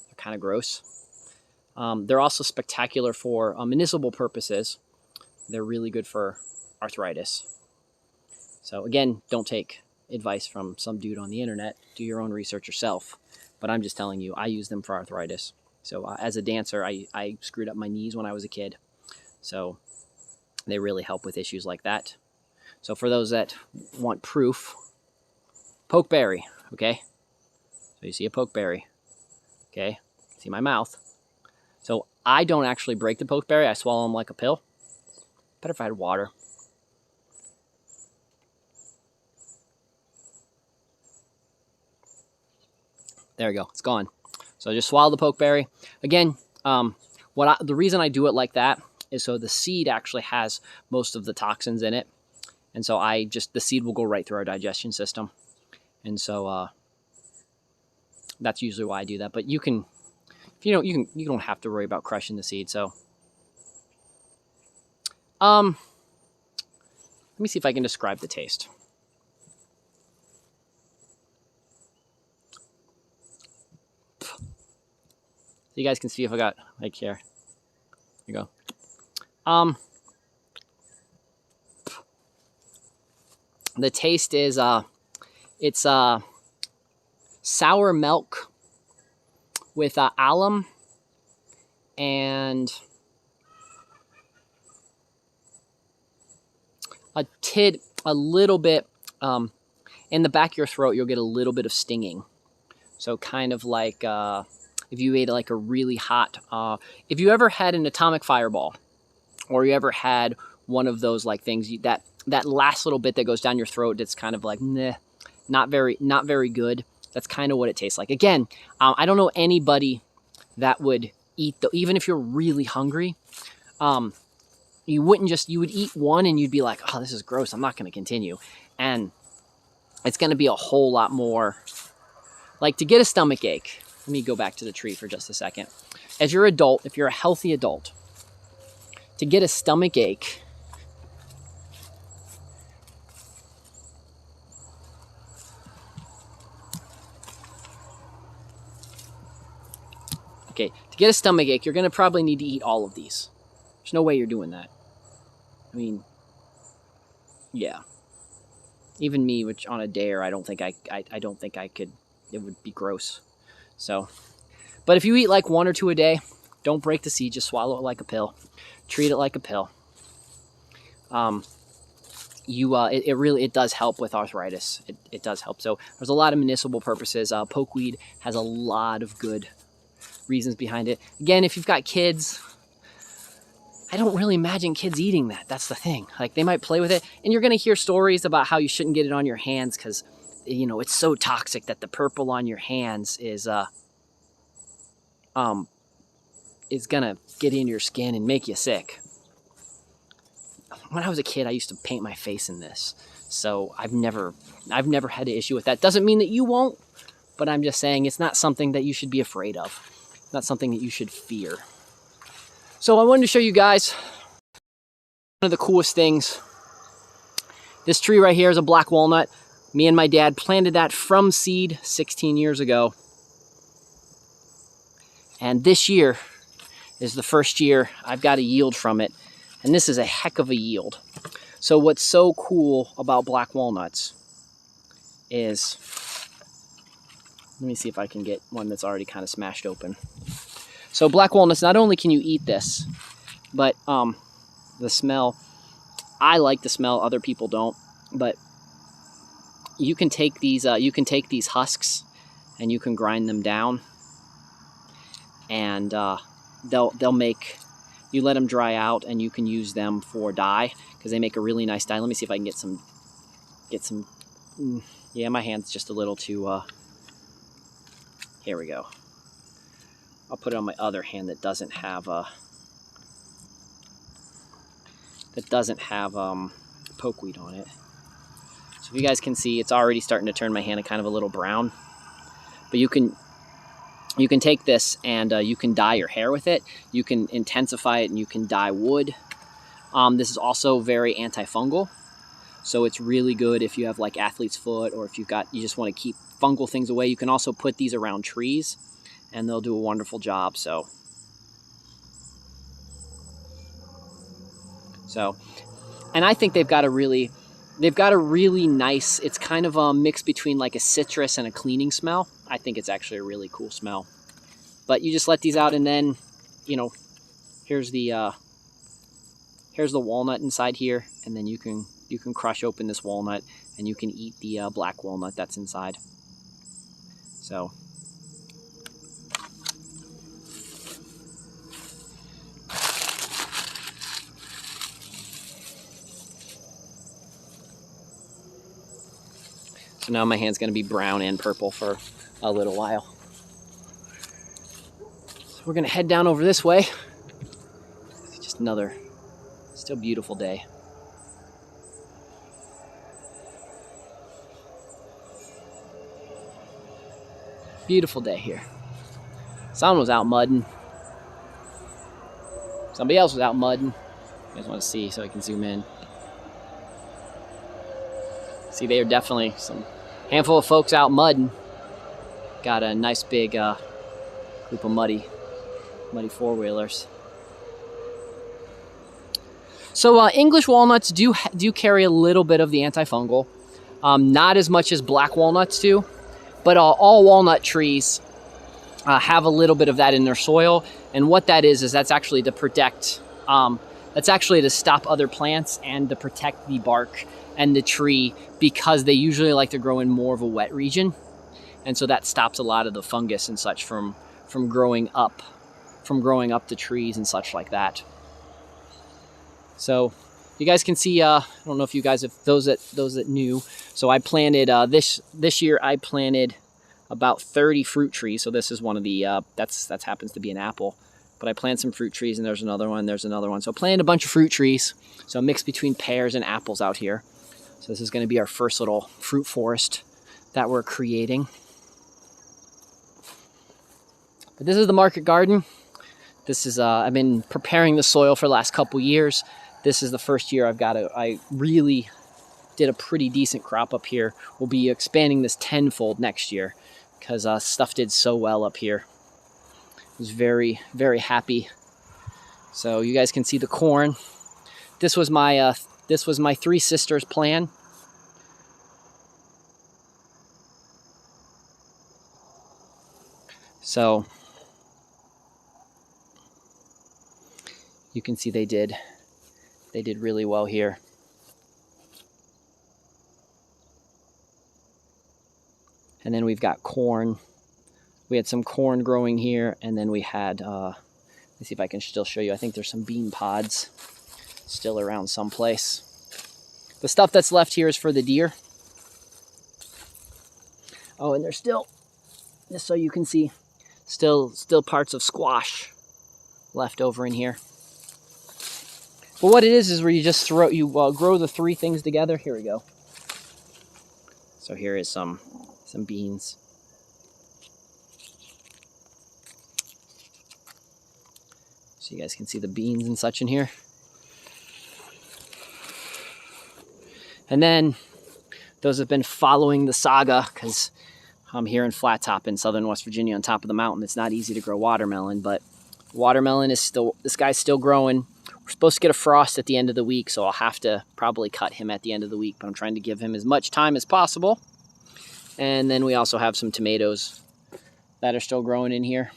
They're kind of gross. They're also spectacular for medicinal purposes. They're really good for arthritis. So again, don't take advice from some dude on the internet. Do your own research yourself. But I'm just telling you, I use them for arthritis. So as a dancer, I screwed up my knees when I was a kid. So they really help with issues like that. So for those that want proof, pokeberry, okay? So you see a pokeberry, okay? See my mouth. So I don't actually break the pokeberry. I swallow them like a pill. Better if I had water. There we go. It's gone. So just swallow the pokeberry. Again, the reason I do it like that is so the seed actually has most of the toxins in it. And so the seed will go right through our digestion system. And so that's usually why I do that. But you don't have to worry about crushing the seed. So let me see if I can describe the taste. So you guys can see if I got like here. Here you go. The taste is it's sour milk with alum and a little bit in the back of your throat. You'll get a little bit of stinging. So kind of like if you ate like a really hot, if you ever had an atomic fireball, or you ever had one of those like things that last little bit that goes down your throat. That's kind of like, nah, not very good. That's kind of what it tastes like. Again, I don't know anybody that would eat even if you're really hungry. You would eat one and you'd be like, oh, this is gross. I'm not going to continue. And it's going to be a whole lot more like to get a stomach ache. Let me go back to the tree for just a second. As your adult, if you're a healthy adult, to get a stomach ache, you're going to probably need to eat all of these. There's no way you're doing that. I mean, yeah. Even me, which on a dare, I don't think I could. It would be gross. So, but if you eat like 1 or 2 a day, don't break the seed. Just swallow it like a pill. Treat it like a pill. It does help with arthritis. It does help. So there's a lot of medicinal purposes. Pokeweed has a lot of good reasons behind it. Again, if you've got kids, I don't really imagine kids eating that. That's the thing. Like, they might play with it, and you're going to hear stories about how you shouldn't get it on your hands because, you know, it's so toxic that the purple on your hands is going to get in your skin and make you sick. When I was a kid, I used to paint my face in this. So I've never had an issue with that. Doesn't mean that you won't, but I'm just saying it's not something that you should be afraid of. Not something that you should fear. So I wanted to show you guys one of the coolest things. This tree right here is a black walnut. Me and my dad planted that from seed 16 years ago. And this year is the first year I've got a yield from it. And this is a heck of a yield. So what's so cool about black walnuts is, let me see if I can get one that's already kind of smashed open. So black walnuts, not only can you eat this, but the smell, I like the smell, other people don't, but you can take these husks and you can grind them down, and they'll make, you let them dry out and you can use them for dye because they make a really nice dye. Let me see if I can get some, yeah, my hand's just a little too, here we go. I'll put it on my other hand that doesn't have pokeweed on it. So if you guys can see, it's already starting to turn my hand kind of a little brown. But you can take this and you can dye your hair with it. You can intensify it and you can dye wood. This is also very antifungal. So it's really good if you have like athlete's foot, or if you just want to keep fungal things away. You can also put these around trees and they'll do a wonderful job. So, and I think they've got a really nice, it's kind of a mix between like a citrus and a cleaning smell. I think it's actually a really cool smell. But you just let these out, and then, you know, here's the walnut inside here, and then you can crush open this walnut and you can eat the black walnut that's inside. So, so now my hand's going to be brown and purple for a little while. So we're going to head down over this way. It's just another still beautiful day. Beautiful day here. Someone was out mudding. Somebody else was out mudding. You guys want to see so I can zoom in. See, they are definitely some handful of folks out mudding. Got a nice big group of muddy four-wheelers. So English walnuts do carry a little bit of the antifungal. Not as much as black walnuts do, but all walnut trees have a little bit of that in their soil. And what that is that's actually to protect, that's actually to stop other plants and to protect the bark and the tree, because they usually like to grow in more of a wet region. And so that stops a lot of the fungus and such from growing up the trees and such like that. So you guys can see, I don't know if you guys, if those that knew, so I planted, this year I planted about 30 fruit trees. So this is one of the, that happens to be an apple. But I planted some fruit trees, and there's another one, So I planted a bunch of fruit trees. So a mix between pears and apples out here. So this is going to be our first little fruit forest that we're creating. But this is the market garden. This is, I've been preparing the soil for the last couple years. This is the first year I really did a pretty decent crop up here. We'll be expanding this tenfold next year because stuff did so well up here. I was very, very happy. So you guys can see the corn. This was my three sisters' plan. So you can see they did really well here. And then we've got corn. We had some corn growing here, and then we had, let's see if I can still show you. I think there's some bean pods still around someplace. The stuff that's left here is for the deer. Oh, and there's still, just so you can see, still parts of squash left over in here. But what it is where you just grow the three things together. Here we go. So here is some beans. So you guys can see the beans and such in here. And then those have been following the saga, because I'm here in Flat Top in southern West Virginia on top of the mountain. It's not easy to grow watermelon, but watermelon is still, this guy's still growing. We're supposed to get a frost at the end of the week, so I'll have to probably cut him at the end of the week, but I'm trying to give him as much time as possible. And then we also have some tomatoes that are still growing in here.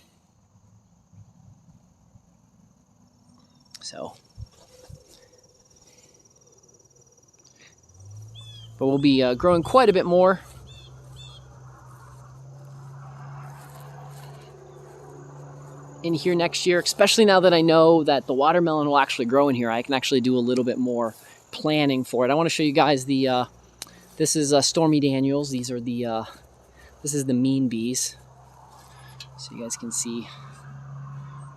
So, but we'll be growing quite a bit more. In here next year, especially now that I know that the watermelon will actually grow in here. I can actually do a little bit more planning for it. I want to show you guys the, this is Stormy Daniels. These are the, this is the mean bees. So you guys can see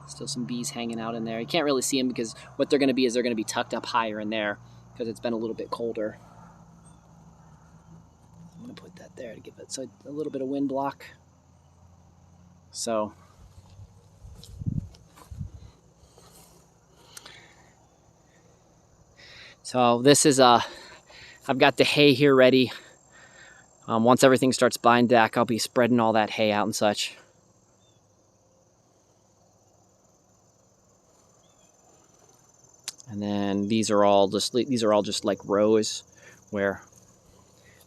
still some bees hanging out in there. You can't really see them because what they're going to be is they're going to be tucked up higher in there because it's been a little bit colder. I'm going to put that there to give it a little bit of wind block. So this is, I've got the hay here ready. Once everything starts buying back, I'll be spreading all that hay out and such. And then these are all just like rows where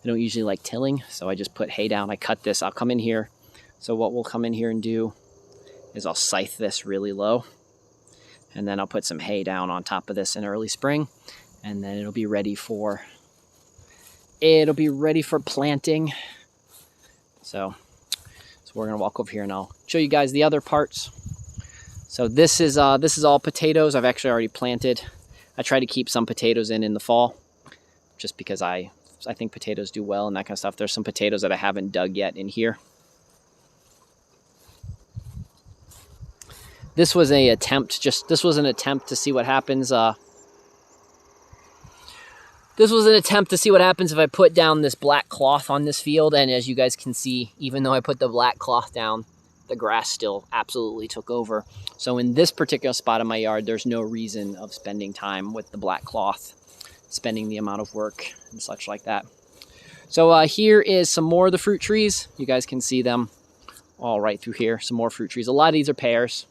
I don't usually like tilling, so I just put hay down. I cut this. I'll come in here. So what we'll come in here and do is I'll scythe this really low, and then I'll put some hay down on top of this in early spring, and then it'll be ready for planting. So we're gonna walk over here and I'll show you guys the other parts. So this is all potatoes. I've actually already planted. I try to keep some potatoes in the fall, just because I think potatoes do well and that kind of stuff. There's some potatoes that I haven't dug yet in here. This was an attempt to see what happens. This was an attempt to see what happens if I put down this black cloth on this field. And as you guys can see, even though I put the black cloth down, the grass still absolutely took over. So in this particular spot in my yard, there's no reason of spending time with the black cloth, spending the amount of work and such like that. So here is some more of the fruit trees. You guys can see them all right through here. Some more fruit trees. A lot of these are pears.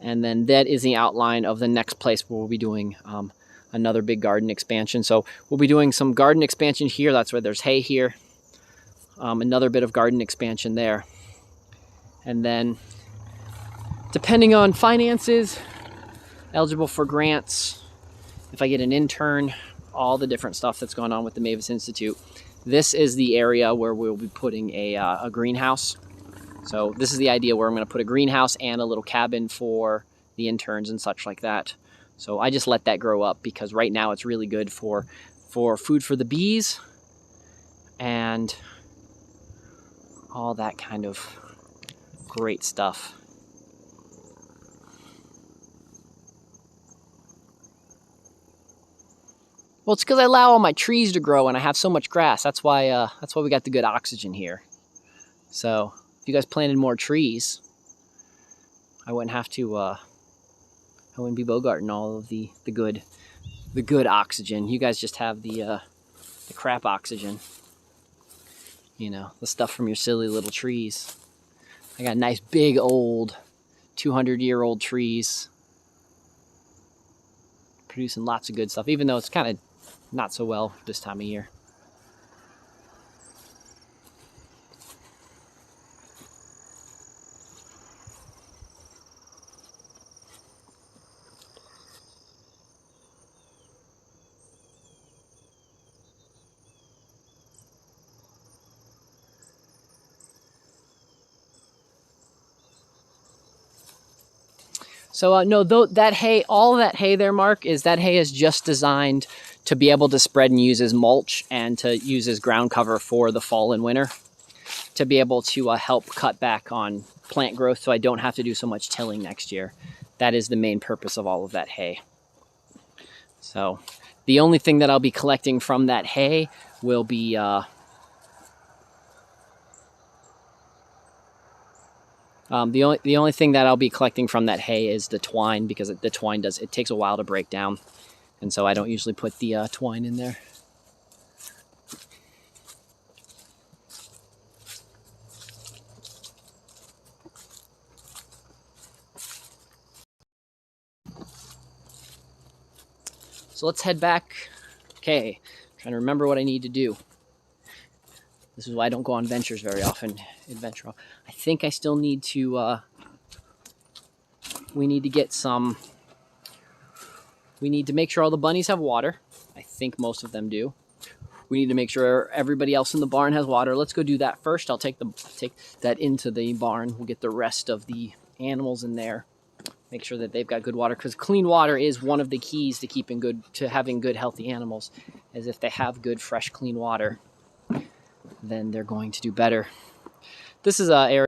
And then that is the outline of the next place where we'll be doing another big garden expansion. So we'll be doing some garden expansion here. That's where there's hay here. Another bit of garden expansion there. And then, depending on finances, eligible for grants, if I get an intern, all the different stuff that's going on with the Mavis Institute, this is the area where we'll be putting a greenhouse. So this is the idea where I'm going to put a greenhouse and a little cabin for the interns and such like that. So I just let that grow up because right now it's really good for food for the bees and all that kind of great stuff. Well, it's because I allow all my trees to grow and I have so much grass. That's why we got the good oxygen here. So if you guys planted more trees, I wouldn't have to. I wouldn't be bogarting all of the good oxygen. You guys just have the crap oxygen. You know, the stuff from your silly little trees. I got nice big old 200-year-old trees producing lots of good stuff, even though it's kind of not so well this time of year. So no, that hay, all that hay there, Mark, that hay is just designed to be able to spread and use as mulch and to use as ground cover for the fall and winter, to be able to help cut back on plant growth so I don't have to do so much tilling next year. That is the main purpose of all of that hay. So the only thing that I'll be collecting from that hay will be the only thing that I'll be collecting from that hay is the twine, because the twine it takes a while to break down, and so I don't usually put the twine in there. So let's head back. Okay, trying to remember what I need to do. This is why I don't go on ventures very often. I think I still need to. We need to get some. We need to make sure all the bunnies have water. I think most of them do. We need to make sure everybody else in the barn has water. Let's go do that first. I'll take that into the barn. We'll get the rest of the animals in there. Make sure that they've got good water, because clean water is one of the keys to having good, healthy animals. As if they have good, fresh, clean water, then they're going to do better. This is an area.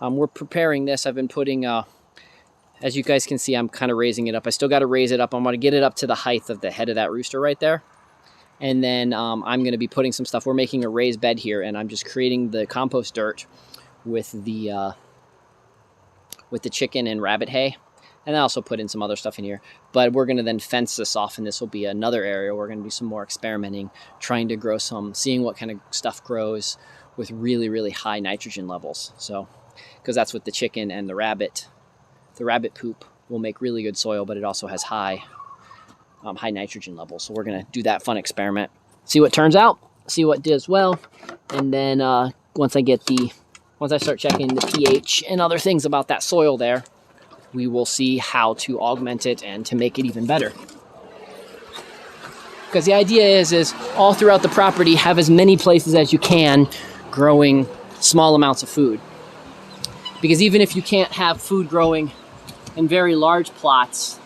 We're preparing this. I've been putting, as you guys can see, I'm kind of raising it up. I still got to raise it up. I'm going to get it up to the height of the head of that rooster right there. And then I'm going to be putting some stuff. We're making a raised bed here, and I'm just creating the compost dirt with the chicken and rabbit hay. And I also put in some other stuff in here. But we're going to then fence this off, and this will be another area. We're going to do some more experimenting, trying to grow seeing what kind of stuff grows with really, really high nitrogen levels. So, because that's what the chicken and the rabbit poop will make really good soil, but it also has high nitrogen levels. So we're going to do that fun experiment, see what turns out, see what does well. And then once I start checking the pH and other things about that soil there, we will see how to augment it and to make it even better. Because the idea is all throughout the property, have as many places as you can growing small amounts of food. Because even if you can't have food growing in very large plots,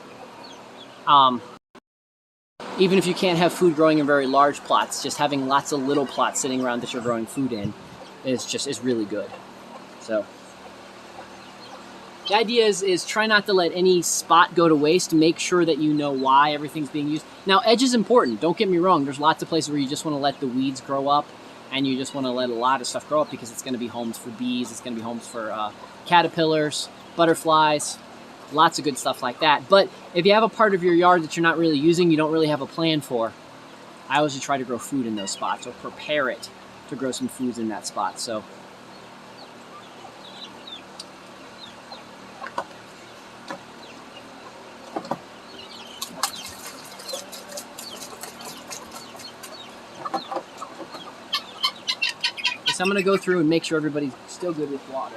just having lots of little plots sitting around that you're growing food in is really good. So the idea is try not to let any spot go to waste. Make sure that you know why everything's being used. Now, edge is important. Don't get me wrong. There's lots of places where you just want to let the weeds grow up, and you just want to let a lot of stuff grow up because it's going to be homes for bees. It's going to be homes for caterpillars, butterflies, lots of good stuff like that. But if you have a part of your yard that you're not really using, you don't really have a plan for, I always try to grow food in those spots or prepare it to grow some foods in that spot. So I'm going to go through and make sure everybody's still good with water.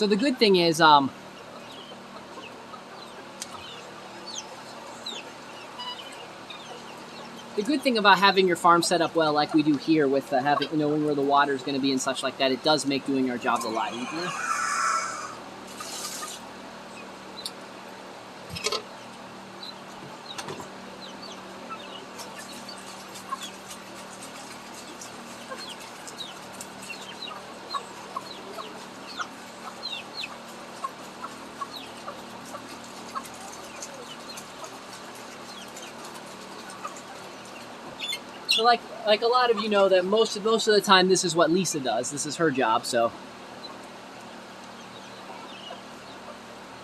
So the good thing is, the good thing about having your farm set up well, like we do here, with having, knowing where the water is going to be and such like that, it does make doing our jobs a lot easier. So like a lot of you know that most of the time this is what Lisa does. This is her job. So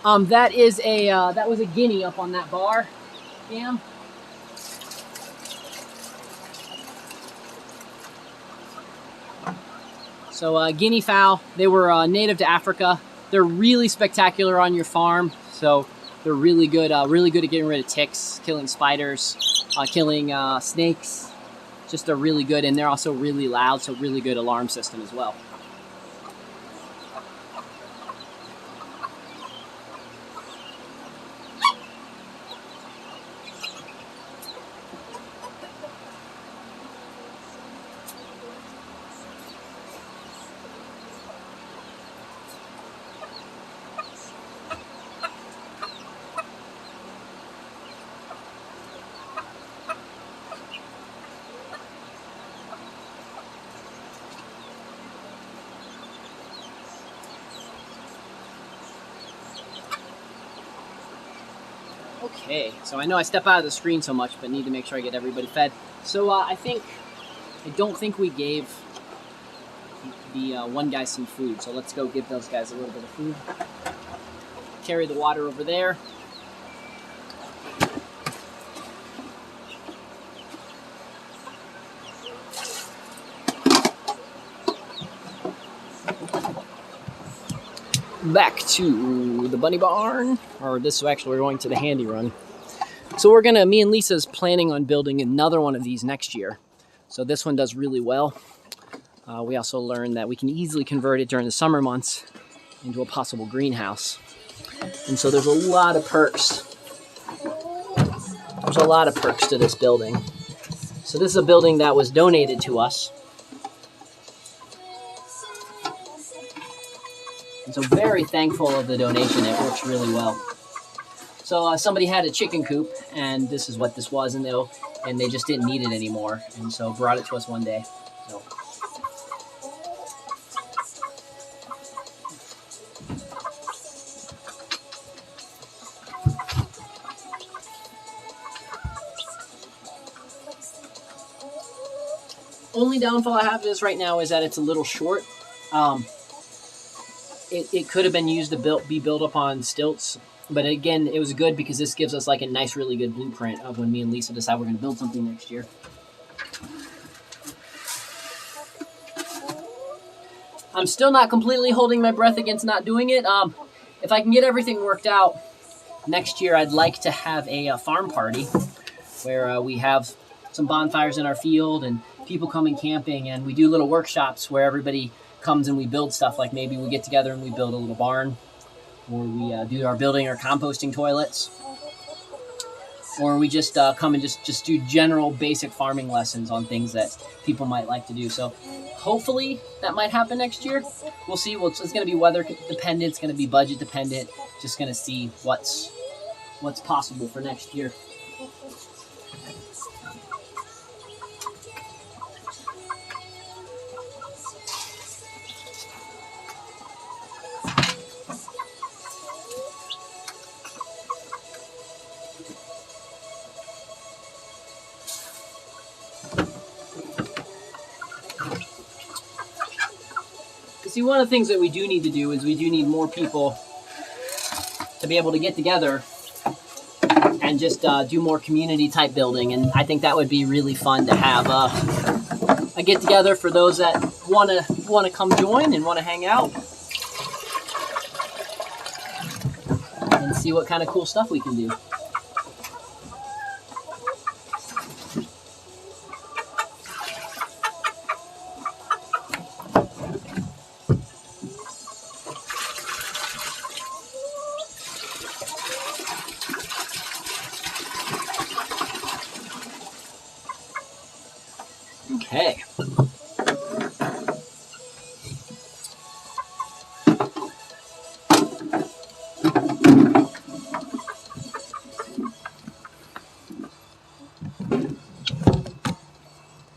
that is a that was a guinea up on that bar, Cam. So guinea fowl, they were native to Africa. They're really spectacular on your farm. So they're really good at getting rid of ticks, killing spiders, killing snakes. Just they're really good, and they're also really loud, so really good alarm system as well. Okay, so I know I step out of the screen so much, but need to make sure I get everybody fed. So I don't think we gave the one guy some food, so let's go give those guys a little bit of food. Carry the water over there. Back to the bunny barn, or this actually we're going to the handy run. So me and Lisa's planning on building another one of these next year. So this one does really well. We also learned that we can easily convert it during the summer months into a possible greenhouse. And so there's a lot of perks. There's a lot of perks to this building. So this is a building that was donated to us. And so very thankful of the donation. It works really well. So somebody had a chicken coop, and this is what this was, and they just didn't need it anymore, and so brought it to us one day. So. Only downfall I have to this right now is that it's a little short. It could have been used to be built up on stilts, but again, it was good because this gives us like a nice, really good blueprint of when me and Lisa decide we're going to build something next year. I'm still not completely holding my breath against not doing it. If I can get everything worked out next year, I'd like to have a farm party where we have some bonfires in our field and people coming camping, and we do little workshops where everybody comes and we build stuff. Like maybe we get together and we build a little barn, or we do our building or composting toilets, or we just come and just do general basic farming lessons on things that people might like to do. So hopefully that might happen next year. We'll see. Well, it's going to be weather dependent. It's going to be budget dependent. Just going to see what's possible for next year. See, one of the things that we do need to do is we do need more people to be able to get together and just do more community type building. And I think that would be really fun to have a get together for those that want to come join and want to hang out and see what kind of cool stuff we can do. Okay.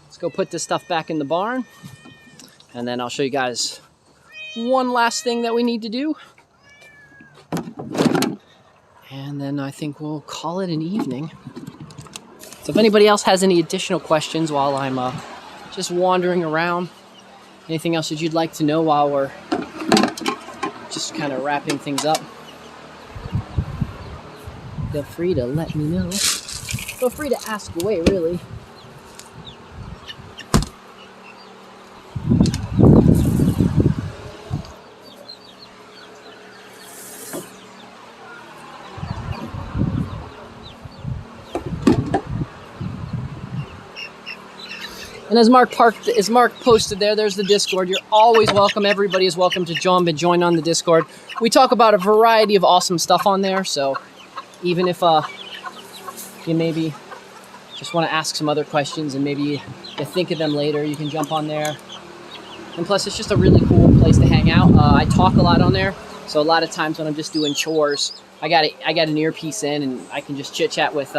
Let's go put this stuff back in the barn, and then I'll show you guys one last thing that we need to do. And then I think we'll call it an evening. So if anybody else has any additional questions while I'm just wandering around, anything else that you'd like to know while we're just kind of wrapping things up, feel free to let me know. Feel free to ask away, really. And as Mark posted there, there's the Discord. You're always welcome. Everybody is welcome to jump and join on the Discord. We talk about a variety of awesome stuff on there. So even if you maybe just want to ask some other questions and maybe you think of them later, you can jump on there. And plus, it's just a really cool place to hang out. I talk a lot on there. So a lot of times when I'm just doing chores, I got an earpiece in and I can just chit chat with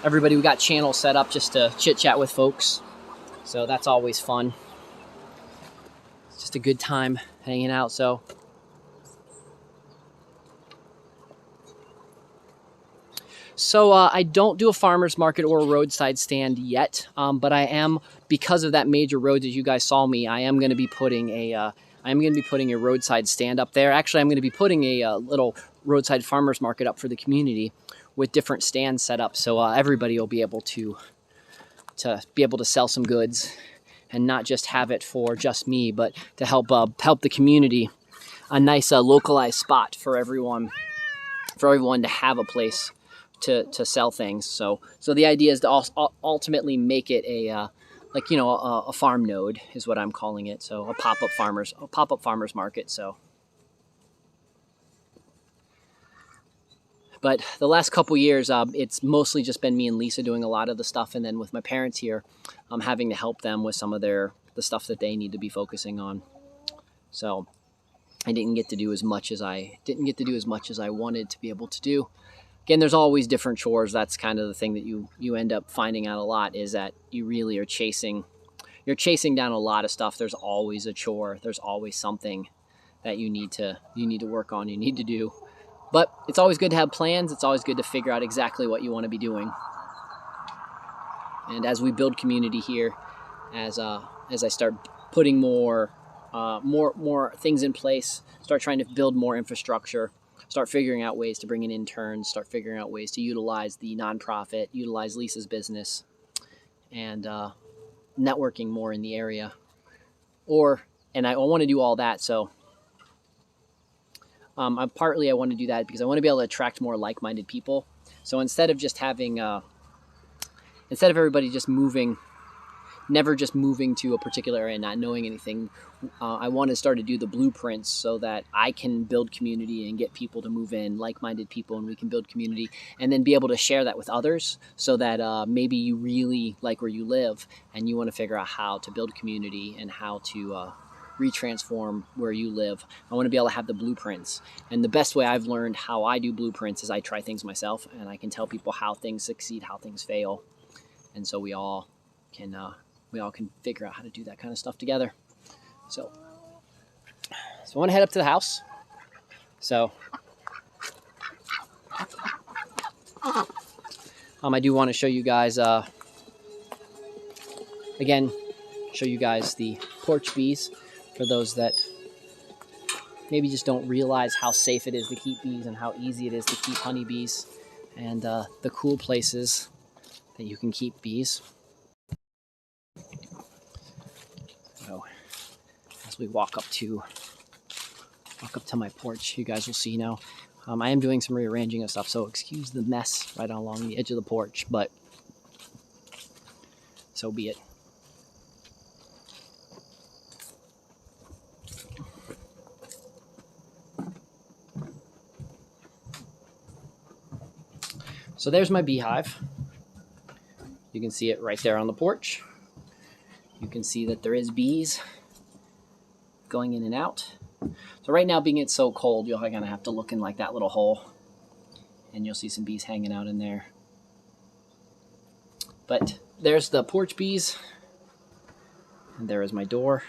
everybody. We got channels set up just to chit chat with folks. So that's always fun. It's just a good time hanging out. So I don't do a farmer's market or a roadside stand yet, but I am, because of that major road that you guys saw me, I am going to be putting a roadside stand up there. Actually, I'm going to be putting a little roadside farmer's market up for the community with different stands set up, so everybody will be able to sell some goods and not just have it for just me, but to help the community, a nice localized spot for everyone to have a place to sell things. So the idea is to ultimately make it a farm node is what I'm calling it. So a pop-up farmers market. So. But the last couple years, it's mostly just been me and Lisa doing a lot of the stuff, and then with my parents here, I'm having to help them with some of the stuff that they need to be focusing on. So I didn't get to do as much as I wanted to be able to do. Again, there's always different chores. That's kind of the thing that you end up finding out a lot, is that you really are chasing down a lot of stuff. There's always a chore. There's always something that you need to work on. You need to do. But it's always good to have plans. It's always good to figure out exactly what you want to be doing. And as we build community here, as I start putting more things in place, start trying to build more infrastructure, start figuring out ways to bring in interns, start figuring out ways to utilize the nonprofit, utilize Lisa's business, and networking more in the area. And I want to do all that, so I want to do that because I want to be able to attract more like-minded people. So instead of everybody just never just moving to a particular area and not knowing anything, I want to start to do the blueprints so that I can build community and get people to move in, like-minded people, and we can build community and then be able to share that with others, so that maybe you really like where you live and you want to figure out how to build community and how to retransform where you live. I want to be able to have the blueprints. And the best way I've learned how I do blueprints is I try things myself, and I can tell people how things succeed, how things fail. And so we all can figure out how to do that kind of stuff together. So I want to head up to the house. So I do want to show you guys the porch bees, for those that maybe just don't realize how safe it is to keep bees and how easy it is to keep honeybees, and the cool places that you can keep bees. So as we walk up to my porch, you guys will see now. I am doing some rearranging of stuff, so excuse the mess right along the edge of the porch, but so be it. So there's my beehive. You can see it right there on the porch. you can see that there is bees going in and out. So right now, being it's so cold, you're gonna have to look in like that little hole, and you'll see some bees hanging out in there. But there's the porch bees, and there is my door.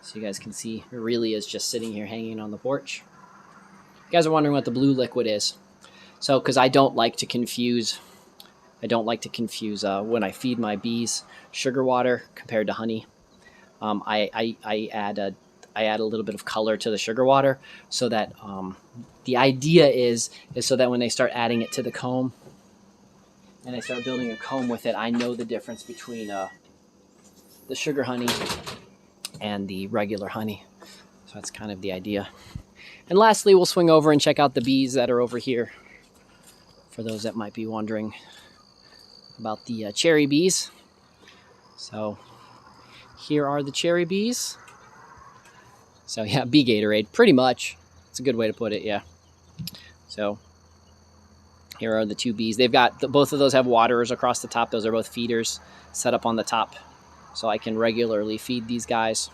So you guys can see it really is just sitting here hanging on the porch. You guys are wondering what the blue liquid is. So, because I don't like to confuse when I feed my bees sugar water compared to honey. I add a little bit of color to the sugar water, so that the idea is so that when they start adding it to the comb and they start building a comb with it, I know the difference between the sugar honey and the regular honey. So that's kind of the idea. And lastly, we'll swing over and check out the bees that are over here, for those that might be wondering about the cherry bees. So here are the cherry bees. So yeah, bee Gatorade, pretty much. It's a good way to put it, yeah. So here are the two bees. They've got, both of those have waterers across the top. Those are both feeders set up on the top, so I can regularly feed these guys.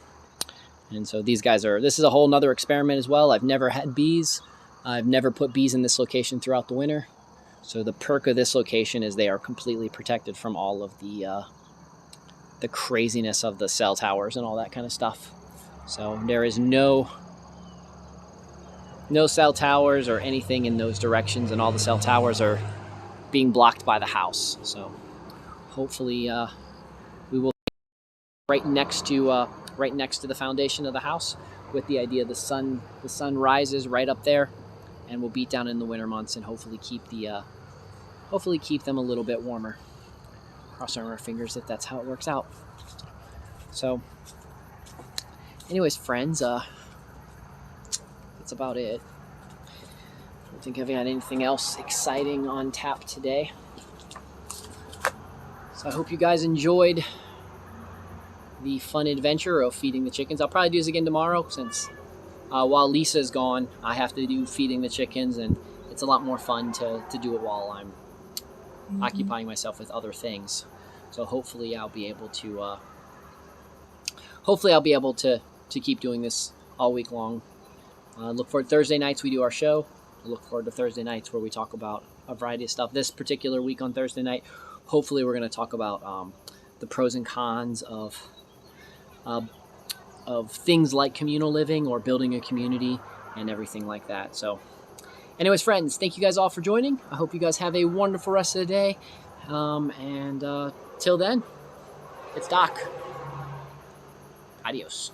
And so these guys are, this is a whole nother experiment as well. I've never had bees. I've never put bees in this location throughout the winter. So the perk of this location is they are completely protected from all of the craziness of the cell towers and all that kind of stuff. So there is no cell towers or anything in those directions, and all the cell towers are being blocked by the house. So hopefully we will right next to the foundation of the house, with the idea the sun rises right up there, and we'll beat down in the winter months and hopefully keep them a little bit warmer. Crossing our fingers that that's how it works out. So anyways, friends, that's about it. I don't think I've got anything else exciting on tap today. So I hope you guys enjoyed the fun adventure of feeding the chickens. I'll probably do this again tomorrow, since while Lisa's gone, I have to do feeding the chickens, and it's a lot more fun to do it while I'm occupying myself with other things. So hopefully I'll be able to keep doing this all week long. Look forward to Thursday nights, we do our show. I look forward to Thursday nights where we talk about a variety of stuff. This particular week on Thursday night, hopefully we're going to talk about the pros and cons of things like communal living or building a community and everything like that. So anyways, friends, thank you guys all for joining. I hope you guys have a wonderful rest of the day. And till then, it's Doc. Adios.